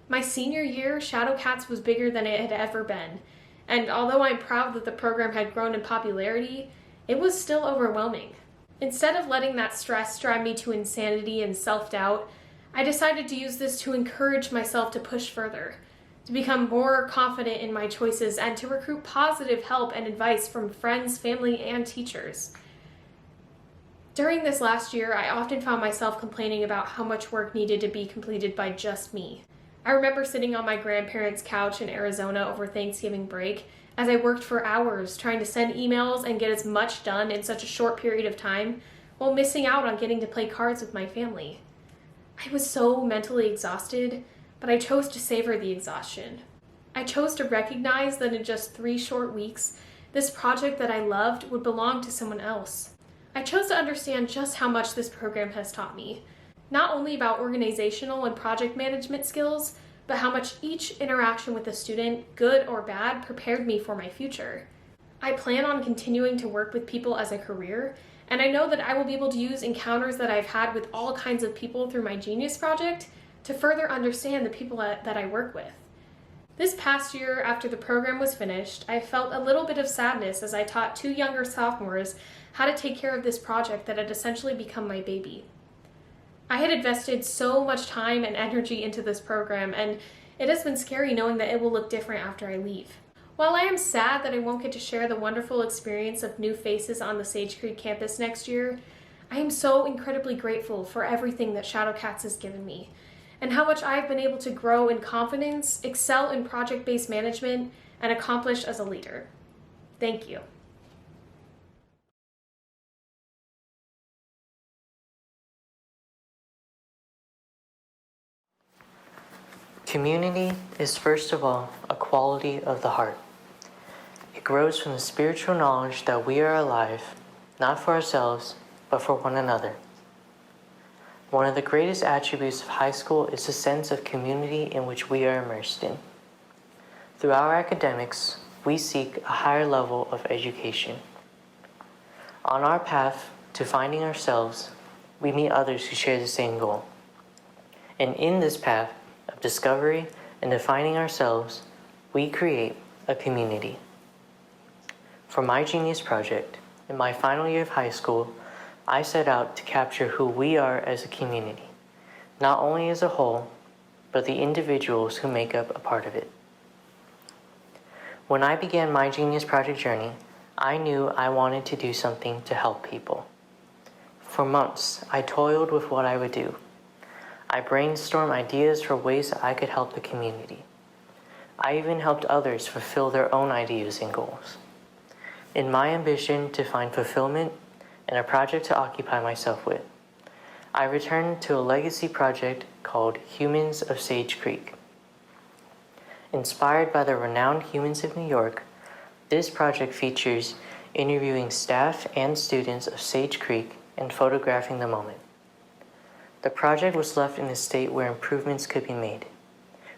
My senior year, Shadowcats was bigger than it had ever been, and although I'm proud that the program had grown in popularity, it was still overwhelming. Instead of letting that stress drive me to insanity and self-doubt, I decided to use this to encourage myself to push further, to become more confident in my choices, and to recruit positive help and advice from friends, family, and teachers. During this last year, I often found myself complaining about how much work needed to be completed by just me. I remember sitting on my grandparents' couch in Arizona over Thanksgiving break as I worked for hours trying to send emails and get as much done in such a short period of time while missing out on getting to play cards with my family. I was so mentally exhausted, but I chose to savor the exhaustion. I chose to recognize that in just 3 short weeks, this project that I loved would belong to someone else. I chose to understand just how much this program has taught me, not only about organizational and project management skills, but how much each interaction with a student, good or bad, prepared me for my future. I plan on continuing to work with people as a career, and I know that I will be able to use encounters that I've had with all kinds of people through my Genius Project to further understand the people that I work with. This past year, after the program was finished, I felt a little bit of sadness as I taught 2 younger sophomores how to take care of this project that had essentially become my baby. I had invested so much time and energy into this program, and it has been scary knowing that it will look different after I leave. While I am sad that I won't get to share the wonderful experience of new faces on the Sage Creek campus next year, I am so incredibly grateful for everything that Shadowcats has given me, and how much I've been able to grow in confidence, excel in project-based management, and accomplish as a leader. Thank you. Community is first of all a quality of the heart. It grows from the spiritual knowledge that we are alive, not for ourselves, but for one another. One of the greatest attributes of high school is the sense of community in which we are immersed in. Through our academics, we seek a higher level of education. On our path to finding ourselves, we meet others who share the same goal. And in this path of discovery and defining ourselves, we create a community. For my Genius Project, in my final year of high school, I set out to capture who we are as a community, not only as a whole, but the individuals who make up a part of it. When I began my Genius Project journey, I knew I wanted to do something to help people. For months, I toiled with what I would do. I brainstormed ideas for ways that I could help the community. I even helped others fulfill their own ideas and goals. In my ambition to find fulfillment and a project to occupy myself with, I returned to a legacy project called Humans of Sage Creek. Inspired by the renowned Humans of New York, this project features interviewing staff and students of Sage Creek and photographing the moment. The project was left in a state where improvements could be made.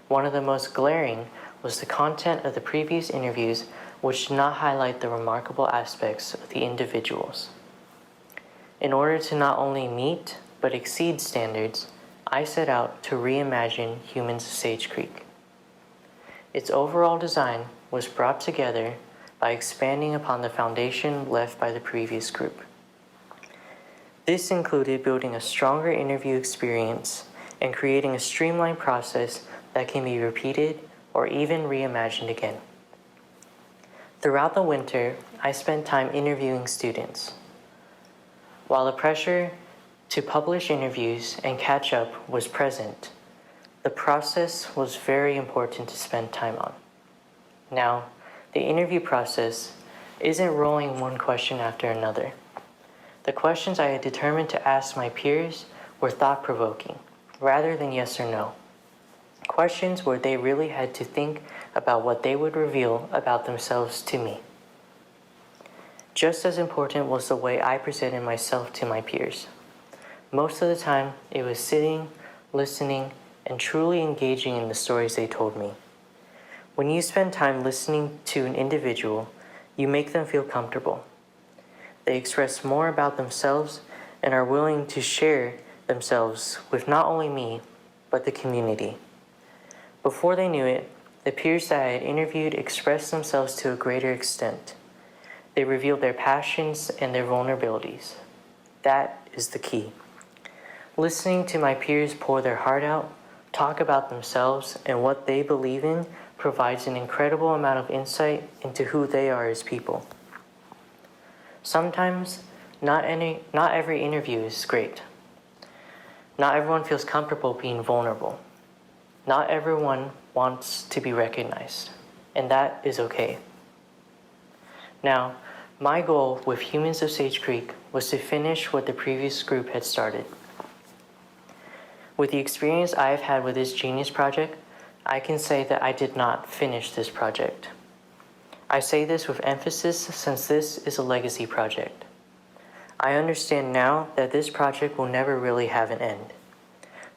One of the most glaring was the content of the previous interviews, which did not highlight the remarkable aspects of the individuals. In order to not only meet but exceed standards, I set out to reimagine Humans of Sage Creek. Its overall design was brought together by expanding upon the foundation left by the previous group. This included building a stronger interview experience and creating a streamlined process that can be repeated or even reimagined again. Throughout the winter, I spent time interviewing students. While the pressure to publish interviews and catch up was present, the process was very important to spend time on. Now, the interview process isn't rolling one question after another. The questions I had determined to ask my peers were thought-provoking, rather than yes or no. Questions where they really had to think about what they would reveal about themselves to me. Just as important was the way I presented myself to my peers. Most of the time, it was sitting, listening, and truly engaging in the stories they told me. When you spend time listening to an individual, you make them feel comfortable. They express more about themselves and are willing to share themselves with not only me, but the community. Before they knew it, the peers that I had interviewed expressed themselves to a greater extent. They revealed their passions and their vulnerabilities. That is the key. Listening to my peers pour their heart out, talk about themselves and what they believe in provides an incredible amount of insight into who they are as people. Sometimes, not every interview is great. Not everyone feels comfortable being vulnerable. Not everyone wants to be recognized, and that is okay. Now, my goal with Humans of Sage Creek was to finish what the previous group had started. With the experience I have had with this Genius Project, I can say that I did not finish this project. I say this with emphasis since this is a legacy project. I understand now that this project will never really have an end.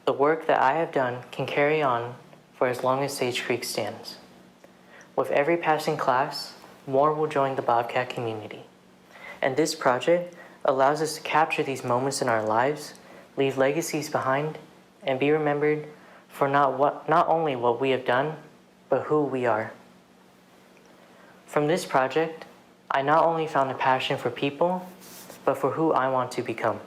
The work that I have done can carry on for as long as Sage Creek stands. With every passing class, more will join the Bobcat community. And this project allows us to capture these moments in our lives, leave legacies behind, and be remembered for not only what we have done, but who we are. From this project, I not only found a passion for people, but for who I want to become.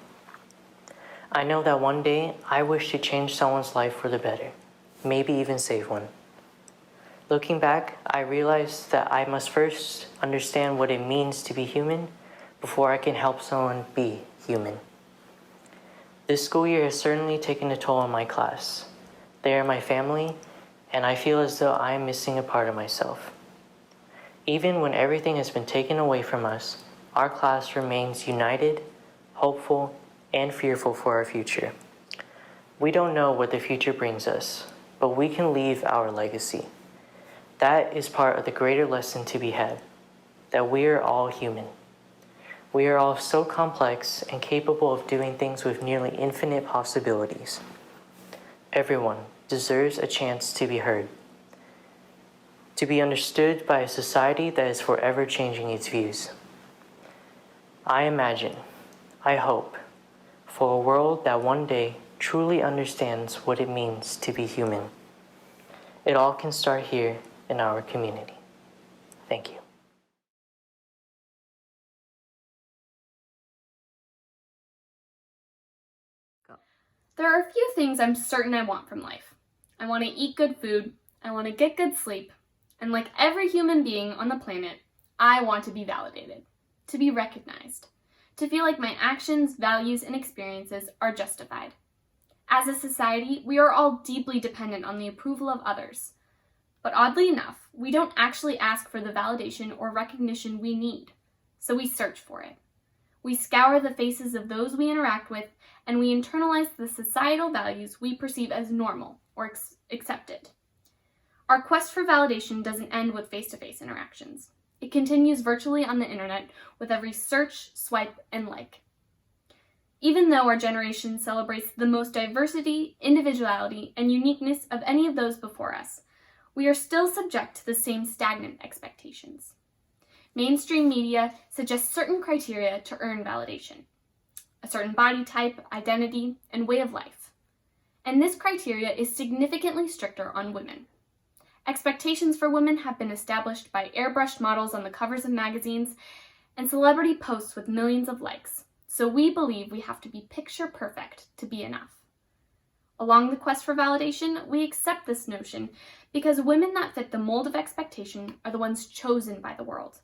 I know that one day I wish to change someone's life for the better, maybe even save one. Looking back, I realized that I must first understand what it means to be human before I can help someone be human. This school year has certainly taken a toll on my class. They are my family, and I feel as though I am missing a part of myself. Even when everything has been taken away from us, our class remains united, hopeful, and fearful for our future. We don't know what the future brings us, but we can leave our legacy. That is part of the greater lesson to be had, that we are all human. We are all so complex and capable of doing things with nearly infinite possibilities. Everyone deserves a chance to be heard, to be understood by a society that is forever changing its views. I imagine, I hope, for a world that one day truly understands what it means to be human. It all can start here in our community. Thank you. There are a few things I'm certain I want from life. I want to eat good food, I want to get good sleep, and like every human being on the planet, I want to be validated, to be recognized, to feel like my actions, values, and experiences are justified. As a society, we are all deeply dependent on the approval of others. But oddly enough, we don't actually ask for the validation or recognition we need, so we search for it. We scour the faces of those we interact with, and we internalize the societal values we perceive as normal or accepted. Our quest for validation doesn't end with face-to-face interactions. It continues virtually on the internet with every search, swipe, and like. Even though our generation celebrates the most diversity, individuality, and uniqueness of any of those before us, we are still subject to the same stagnant expectations. Mainstream media suggests certain criteria to earn validation: a certain body type, identity, and way of life. And this criteria is significantly stricter on women. Expectations for women have been established by airbrushed models on the covers of magazines and celebrity posts with millions of likes, so we believe we have to be picture perfect to be enough. Along the quest for validation, we accept this notion because women that fit the mold of expectation are the ones chosen by the world.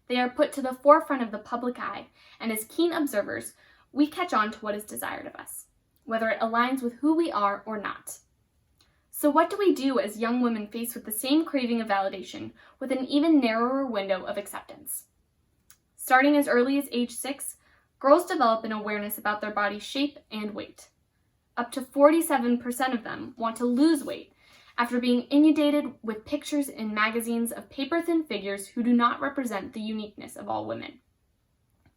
They are put to the forefront of the public eye, and as keen observers, we catch on to what is desired of us, whether it aligns with who we are or not. So what do we do as young women faced with the same craving of validation with an even narrower window of acceptance? Starting as early as age 6, girls develop an awareness about their body shape and weight. Up to 47% of them want to lose weight after being inundated with pictures in magazines of paper-thin figures who do not represent the uniqueness of all women.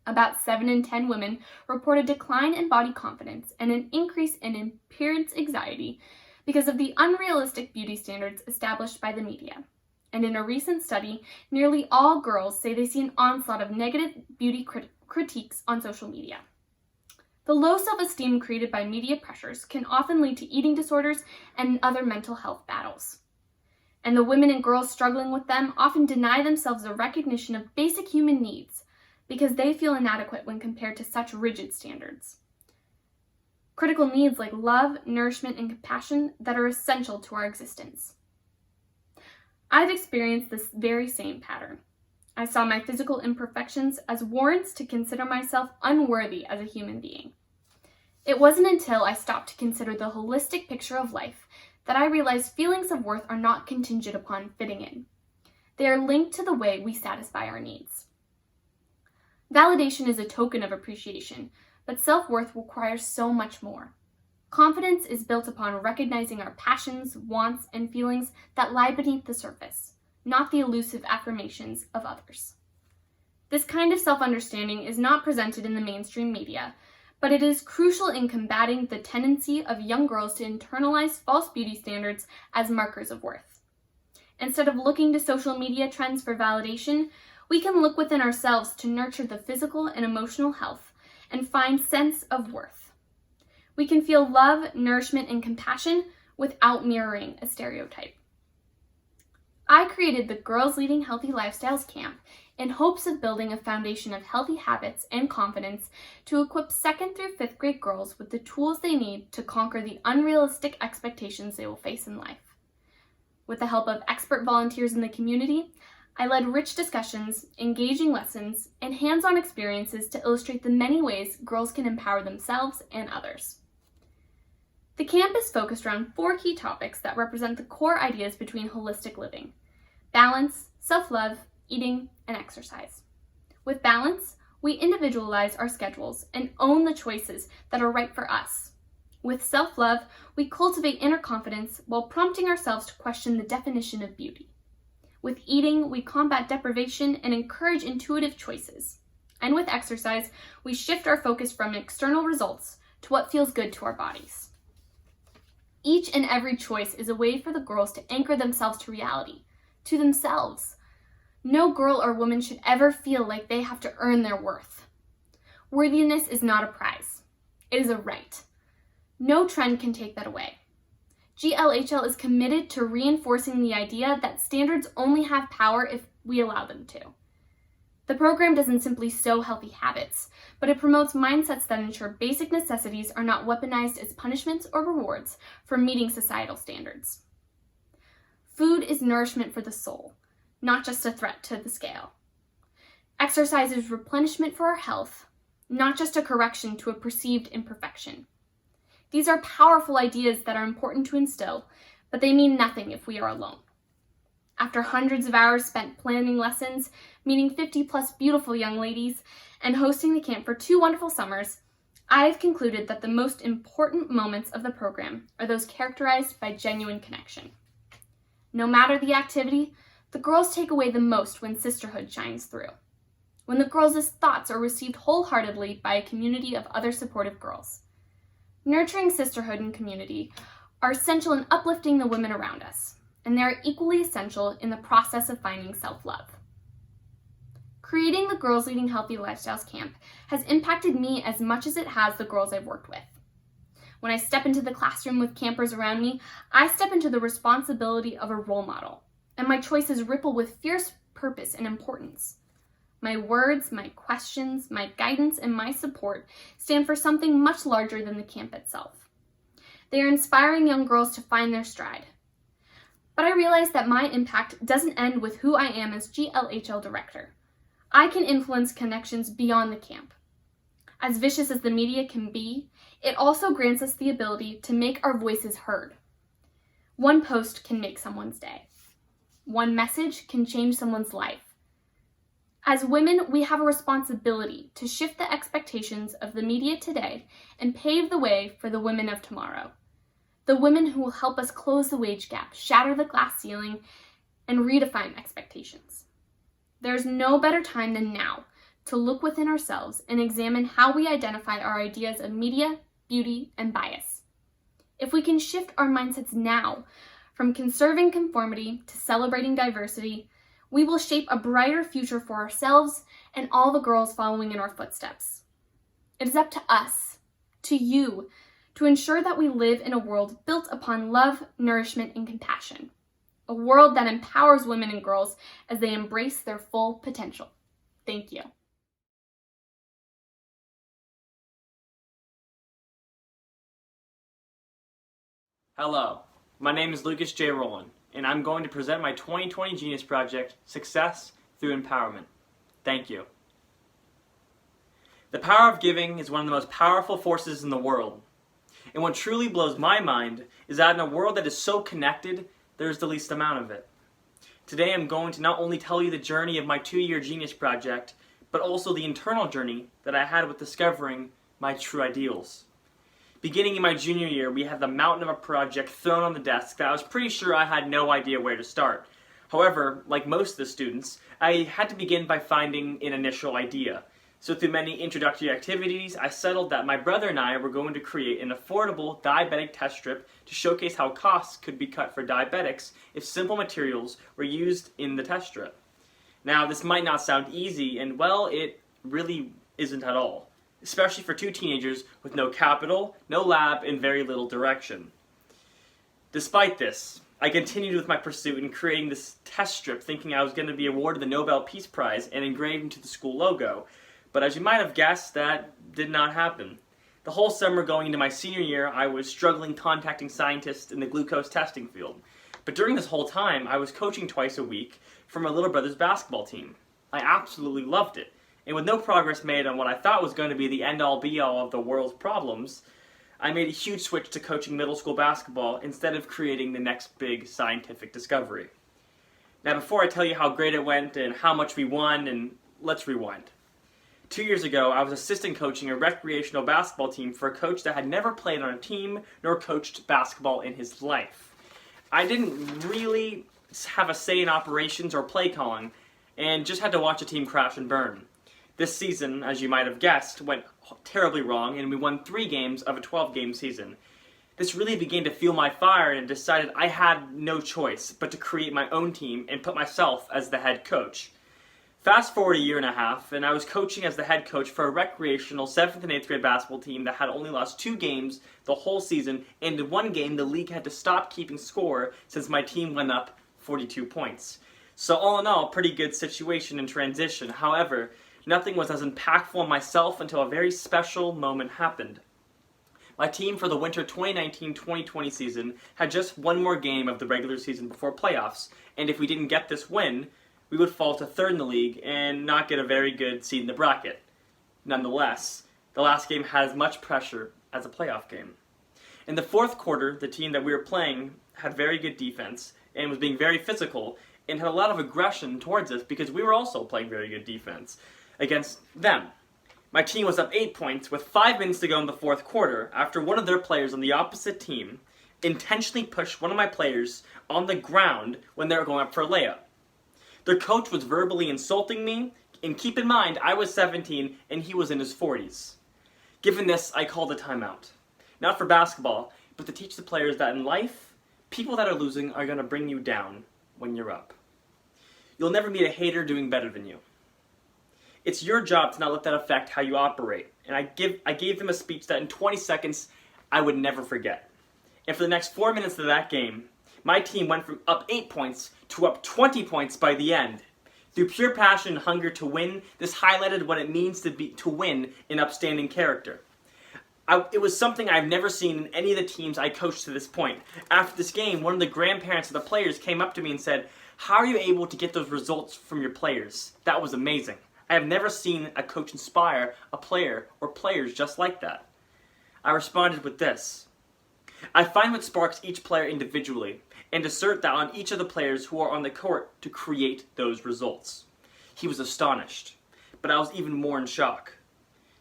About 7 in 10 women report a decline in body confidence and an increase in appearance anxiety because of the unrealistic beauty standards established by the media. And in a recent study, nearly all girls say they see an onslaught of negative beauty critiques on social media. The low self-esteem created by media pressures can often lead to eating disorders and other mental health battles. And the women and girls struggling with them often deny themselves the recognition of basic human needs because they feel inadequate when compared to such rigid standards. Critical needs like love, nourishment, and compassion that are essential to our existence. I've experienced this very same pattern. I saw my physical imperfections as warrants to consider myself unworthy as a human being. It wasn't until I stopped to consider the holistic picture of life that I realized feelings of worth are not contingent upon fitting in. They are linked to the way we satisfy our needs. Validation is a token of appreciation, but self-worth requires so much more. Confidence is built upon recognizing our passions, wants, and feelings that lie beneath the surface, not the elusive affirmations of others. This kind of self-understanding is not presented in the mainstream media, but it is crucial in combating the tendency of young girls to internalize false beauty standards as markers of worth. Instead of looking to social media trends for validation, we can look within ourselves to nurture the physical and emotional health and find sense of worth. We can feel love, nourishment, and compassion without mirroring a stereotype. I created the Girls Leading Healthy Lifestyles camp in hopes of building a foundation of healthy habits and confidence to equip 2nd through 5th grade girls with the tools they need to conquer the unrealistic expectations they will face in life. With the help of expert volunteers in the community, I led rich discussions, engaging lessons, and hands-on experiences to illustrate the many ways girls can empower themselves and others. The camp is focused around 4 key topics that represent the core ideas between holistic living: balance, self-love, eating, and exercise. With balance, we individualize our schedules and own the choices that are right for us. With self-love, we cultivate inner confidence while prompting ourselves to question the definition of beauty. With eating, we combat deprivation and encourage intuitive choices. And with exercise, we shift our focus from external results to what feels good to our bodies. Each and every choice is a way for the girls to anchor themselves to reality, to themselves. No girl or woman should ever feel like they have to earn their worth. Worthiness is not a prize. It is a right. No trend can take that away. GLHL is committed to reinforcing the idea that standards only have power if we allow them to. The program doesn't simply sow healthy habits, but it promotes mindsets that ensure basic necessities are not weaponized as punishments or rewards for meeting societal standards. Food is nourishment for the soul, not just a threat to the scale. Exercise is replenishment for our health, not just a correction to a perceived imperfection. These are powerful ideas that are important to instill, but they mean nothing if we are alone. After hundreds of hours spent planning lessons, meeting 50+ beautiful young ladies, and hosting the camp for 2 wonderful summers, I have concluded that the most important moments of the program are those characterized by genuine connection. No matter the activity, the girls take away the most when sisterhood shines through. When the girls' thoughts are received wholeheartedly by a community of other supportive girls. Nurturing sisterhood and community are essential in uplifting the women around us, and they are equally essential in the process of finding self-love. Creating the Girls Leading Healthy Lifestyles camp has impacted me as much as it has the girls I've worked with. When I step into the classroom with campers around me, I step into the responsibility of a role model, and my choices ripple with fierce purpose and importance. My words, my questions, my guidance, and my support stand for something much larger than the camp itself. They are inspiring young girls to find their stride. But I realize that my impact doesn't end with who I am as GLHL director. I can influence connections beyond the camp. As vicious as the media can be, it also grants us the ability to make our voices heard. One post can make someone's day. One message can change someone's life. As women, we have a responsibility to shift the expectations of the media today and pave the way for the women of tomorrow. The women who will help us close the wage gap, shatter the glass ceiling, and redefine expectations. There's no better time than now to look within ourselves and examine how we identify our ideas of media, beauty, and bias. If we can shift our mindsets now, from conserving conformity to celebrating diversity, we will shape a brighter future for ourselves and all the girls following in our footsteps. It is up to us, to you, to ensure that we live in a world built upon love, nourishment, and compassion. A world that empowers women and girls as they embrace their full potential. Thank you. Hello, my name is Lucas J. Rowland, and I'm going to present my 2020 Genius Project, Success Through Empowerment. Thank you. The power of giving is one of the most powerful forces in the world. And what truly blows my mind is that in a world that is so connected, there's the least amount of it. Today I'm going to not only tell you the journey of my 2-year Genius Project, but also the internal journey that I had with discovering my true ideals. Beginning in my junior year, we had the mountain of a project thrown on the desk that I was pretty sure I had no idea where to start. However, like most of the students, I had to begin by finding an initial idea. So through many introductory activities, I settled that my brother and I were going to create an affordable diabetic test strip to showcase how costs could be cut for diabetics if simple materials were used in the test strip. Now, this might not sound easy, and well, it really isn't at all. Especially for 2 teenagers with no capital, no lab, and very little direction. Despite this, I continued with my pursuit in creating this test strip thinking I was going to be awarded the Nobel Peace Prize and engraved into the school logo. But as you might have guessed, that did not happen. The whole summer going into my senior year, I was struggling contacting scientists in the glucose testing field. But during this whole time, I was coaching twice a week for my little brother's basketball team. I absolutely loved it. And with no progress made on what I thought was going to be the end-all be-all of the world's problems, I made a huge switch to coaching middle school basketball instead of creating the next big scientific discovery. Now, before I tell you how great it went and how much we won, let's rewind. 2 years ago, I was assistant coaching a recreational basketball team for a coach that had never played on a team nor coached basketball in his life. I didn't really have a say in operations or play calling, and just had to watch a team crash and burn. This season, as you might have guessed, went terribly wrong, and we won 3 games of a 12-game season. This really began to fuel my fire, and decided I had no choice but to create my own team and put myself as the head coach. Fast forward a year and a half, and I was coaching as the head coach for a recreational 7th and 8th grade basketball team that had only lost 2 games the whole season, and in 1 game the league had to stop keeping score since my team went up 42 points. So all in all, pretty good situation in transition. However, nothing was as impactful on myself until a very special moment happened. My team for the winter 2019-2020 season had just 1 more game of the regular season before playoffs, and if we didn't get this win, we would fall to 3rd in the league and not get a very good seed in the bracket. Nonetheless, the last game had as much pressure as a playoff game. In the 4th quarter, the team that we were playing had very good defense and was being very physical and had a lot of aggression towards us because we were also playing very good defense against them. My team was up 8 points with 5 minutes to go in the 4th quarter after one of their players on the opposite team intentionally pushed one of my players on the ground when they were going up for a layup. Their coach was verbally insulting me, and keep in mind, I was 17 and he was in his 40s. Given this, I called a timeout. Not for basketball, but to teach the players that in life, people that are losing are going to bring you down when you're up. You'll never meet a hater doing better than you. It's your job to not let that affect how you operate. And I gave them a speech that in 20 seconds, I would never forget. And for the next 4 minutes of that game, my team went from up 8 points to up 20 points by the end. Through pure passion and hunger to win, this highlighted what it means to win in upstanding character. It was something I've never seen in any of the teams I coached to this point. After this game, one of the grandparents of the players came up to me and said, "How are you able to get those results from your players? That was amazing. I have never seen a coach inspire a player or players just like that." I responded with this: "I find what sparks each player individually and assert that on each of the players who are on the court to create those results." He was astonished, but I was even more in shock.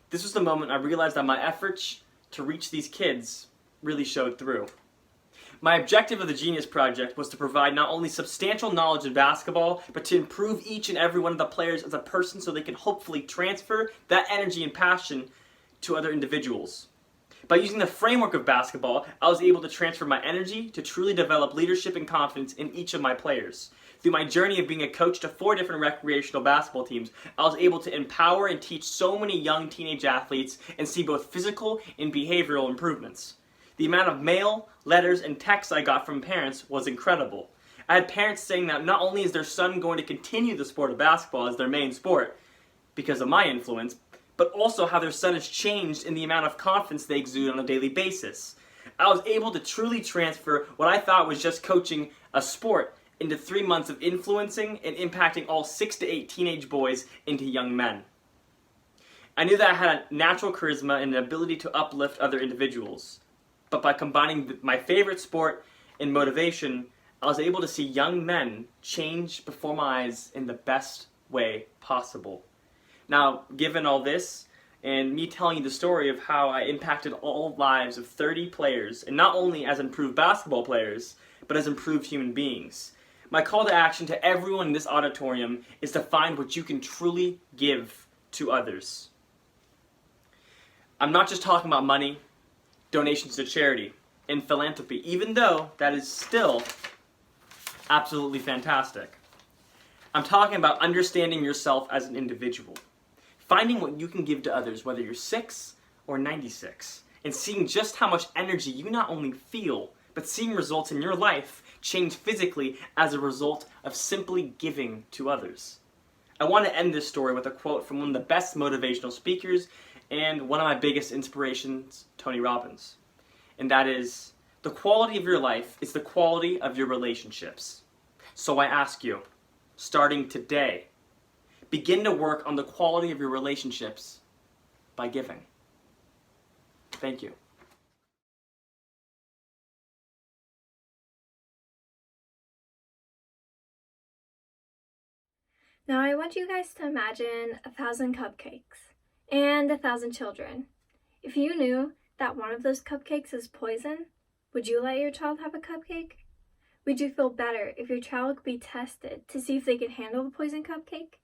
This was the moment I realized that my efforts to reach these kids really showed through. My objective of the Genius Project was to provide not only substantial knowledge in basketball, but to improve each and every one of the players as a person so they can hopefully transfer that energy and passion to other individuals. By using the framework of basketball, I was able to transfer my energy to truly develop leadership and confidence in each of my players. Through my journey of being a coach to 4 different recreational basketball teams, I was able to empower and teach so many young teenage athletes and see both physical and behavioral improvements. The amount of mail, letters, and texts I got from parents was incredible. I had parents saying that not only is their son going to continue the sport of basketball as their main sport because of my influence, but also how their son has changed in the amount of confidence they exude on a daily basis. I was able to truly transfer what I thought was just coaching a sport into 3 months of influencing and impacting all 6 to 8 teenage boys into young men. I knew that I had a natural charisma and an ability to uplift other individuals. But by combining my favorite sport and motivation, I was able to see young men change before my eyes in the best way possible. Now, given all this, and me telling you the story of how I impacted all lives of 30 players, and not only as improved basketball players, but as improved human beings, my call to action to everyone in this auditorium is to find what you can truly give to others. I'm not just talking about money, donations to charity, and philanthropy, even though that is still absolutely fantastic. I'm talking about understanding yourself as an individual. Finding what you can give to others, whether you're 6 or 96, and seeing just how much energy you not only feel, but seeing results in your life change physically as a result of simply giving to others. I want to end this story with a quote from one of the best motivational speakers and one of my biggest inspirations, Tony Robbins. And that is, the quality of your life is the quality of your relationships. So I ask you, starting today, begin to work on the quality of your relationships by giving. Thank you. Now I want you guys to imagine 1,000 cupcakes and 1,000 children. If you knew that one of those cupcakes is poison, would you let your child have a cupcake? Would you feel better if your child could be tested to see if they could handle the poison cupcake?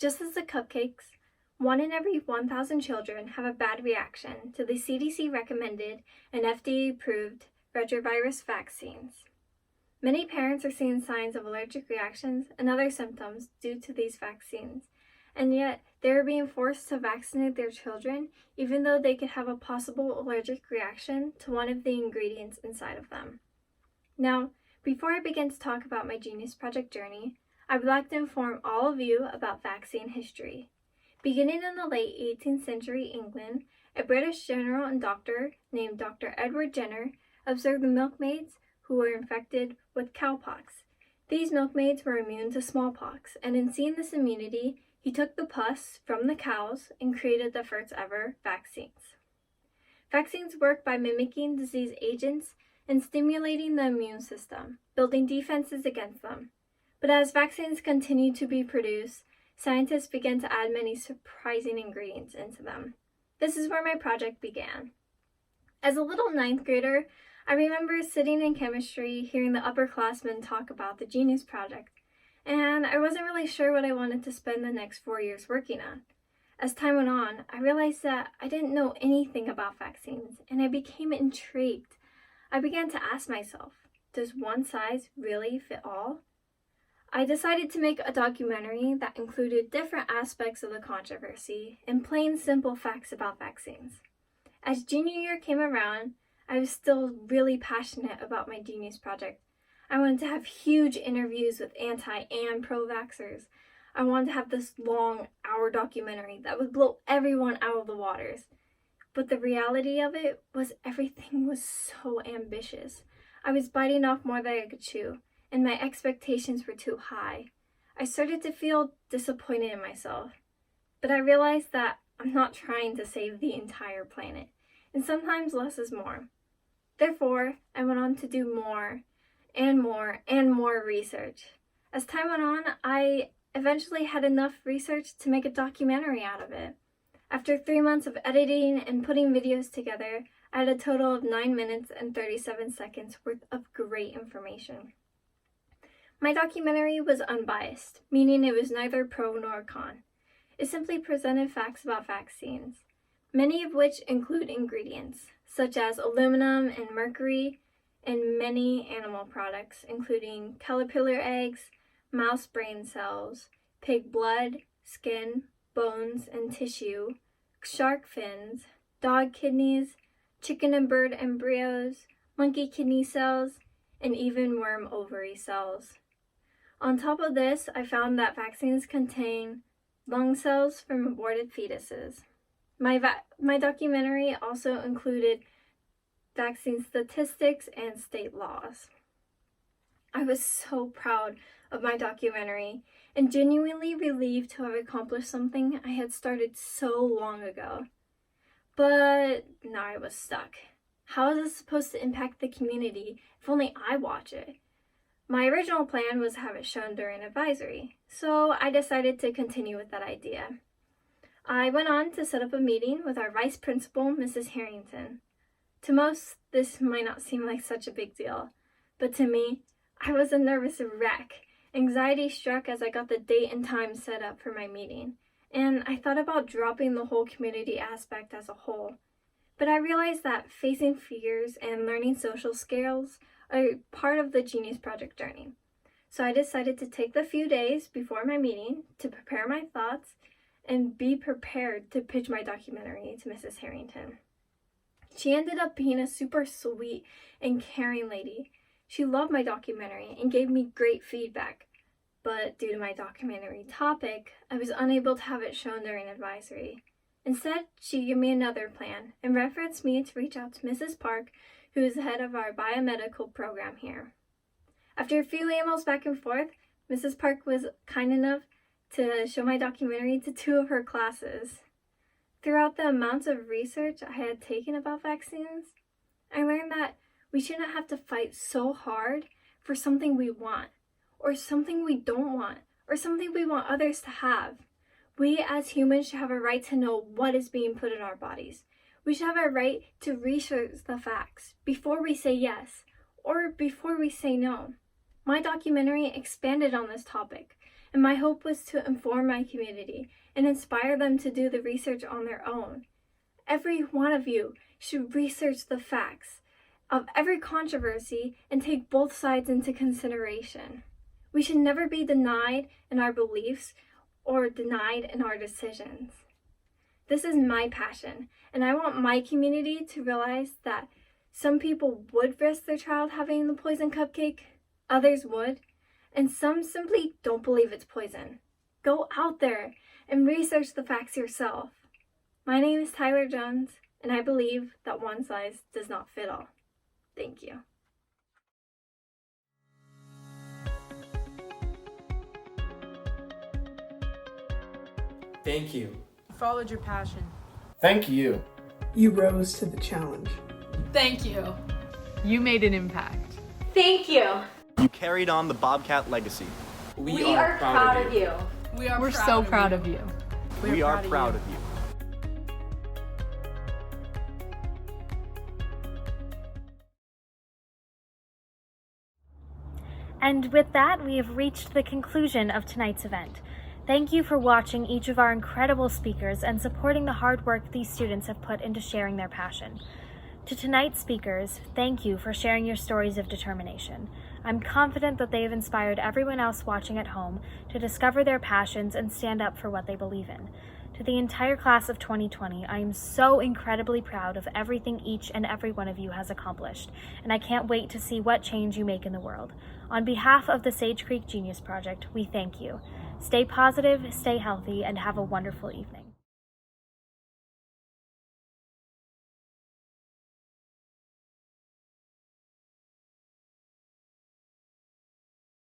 Just as the cupcakes, 1 in every 1,000 children have a bad reaction to the CDC recommended and FDA approved retrovirus vaccines. Many parents are seeing signs of allergic reactions and other symptoms due to these vaccines, and yet they are being forced to vaccinate their children even though they could have a possible allergic reaction to one of the ingredients inside of them. Now, before I begin to talk about my Genius Project journey, I would like to inform all of you about vaccine history. Beginning in the late 18th century England, a British general and doctor named Dr. Edward Jenner observed the milkmaids who were infected with cowpox. These milkmaids were immune to smallpox, and in seeing this immunity, he took the pus from the cows and created the first ever vaccines. Vaccines work by mimicking disease agents and stimulating the immune system, building defenses against them. But as vaccines continue to be produced, scientists began to add many surprising ingredients into them. This is where my project began. As a little 9th grader, I remember sitting in chemistry, hearing the upperclassmen talk about the Genius Project, and I wasn't really sure what I wanted to spend the next 4 years working on. As time went on, I realized that I didn't know anything about vaccines, and I became intrigued. I began to ask myself, does one size really fit all? I decided to make a documentary that included different aspects of the controversy and plain simple facts about vaccines. As junior year came around, I was still really passionate about my Genius Project. I wanted to have huge interviews with anti and pro-vaxxers. I wanted to have this long hour documentary that would blow everyone out of the waters. But the reality of it was everything was so ambitious. I was biting off more than I could chew, and my expectations were too high. I started to feel disappointed in myself. But I realized that I'm not trying to save the entire planet, and sometimes less is more. Therefore, I went on to do more and more and more research. As time went on, I eventually had enough research to make a documentary out of it. After 3 months of editing and putting videos together, I had a total of 9 minutes and 37 seconds worth of great information. My documentary was unbiased, meaning it was neither pro nor con. It simply presented facts about vaccines, many of which include ingredients, such as aluminum and mercury, and many animal products, including caterpillar eggs, mouse brain cells, pig blood, skin, bones, and tissue, shark fins, dog kidneys, chicken and bird embryos, monkey kidney cells, and even worm ovary cells. On top of this, I found that vaccines contain lung cells from aborted fetuses. My documentary also included vaccine statistics and state laws. I was so proud of my documentary and genuinely relieved to have accomplished something I had started so long ago. But now I was stuck. How is this supposed to impact the community if only I watch it? My original plan was to have it shown during advisory, so I decided to continue with that idea. I went on to set up a meeting with our vice principal, Mrs. Harrington. To most, this might not seem like such a big deal, but to me, I was a nervous wreck. Anxiety struck as I got the date and time set up for my meeting, and I thought about dropping the whole community aspect as a whole. But I realized that facing fears and learning social skills are part of the Genius Project journey. So I decided to take the few days before my meeting to prepare my thoughts and be prepared to pitch my documentary to Mrs. Harrington. She ended up being a super sweet and caring lady. She loved my documentary and gave me great feedback. But due to my documentary topic, I was unable to have it shown during advisory. Instead, she gave me another plan and referenced me to reach out to Mrs. Park, who is the head of our biomedical program here. After a few emails back and forth, Mrs. Park was kind enough to show my documentary to 2 of her classes. Throughout the amounts of research I had taken about vaccines, I learned that we shouldn't have to fight so hard for something we want, or something we don't want, or something we want others to have. We as humans should have a right to know what is being put in our bodies. We should have a right to research the facts before we say yes or before we say no. My documentary expanded on this topic, and my hope was to inform my community and inspire them to do the research on their own. Every one of you should research the facts of every controversy and take both sides into consideration. We should never be denied in our beliefs or denied in our decisions. This is my passion, and I want my community to realize that some people would risk their child having the poison cupcake, others would, and some simply don't believe it's poison. Go out there and research the facts yourself. My name is Tyler Jones, and I believe that one size does not fit all. Thank you. Thank you. Followed your passion. Thank you. You rose to the challenge. Thank you. You made an impact. Thank you. You carried on the Bobcat legacy. We are proud of you. We're so proud of you. We are proud of you. And with that, we have reached the conclusion of tonight's event. Thank you for watching each of our incredible speakers and supporting the hard work these students have put into sharing their passion. To tonight's speakers, thank you for sharing your stories of determination. I'm confident that they have inspired everyone else watching at home to discover their passions and stand up for what they believe in. To the entire class of 2020, I am so incredibly proud of everything each and every one of you has accomplished, and I can't wait to see what change you make in the world. On behalf of the Sage Creek Genius Project, we thank you. Stay positive, stay healthy, and have a wonderful evening.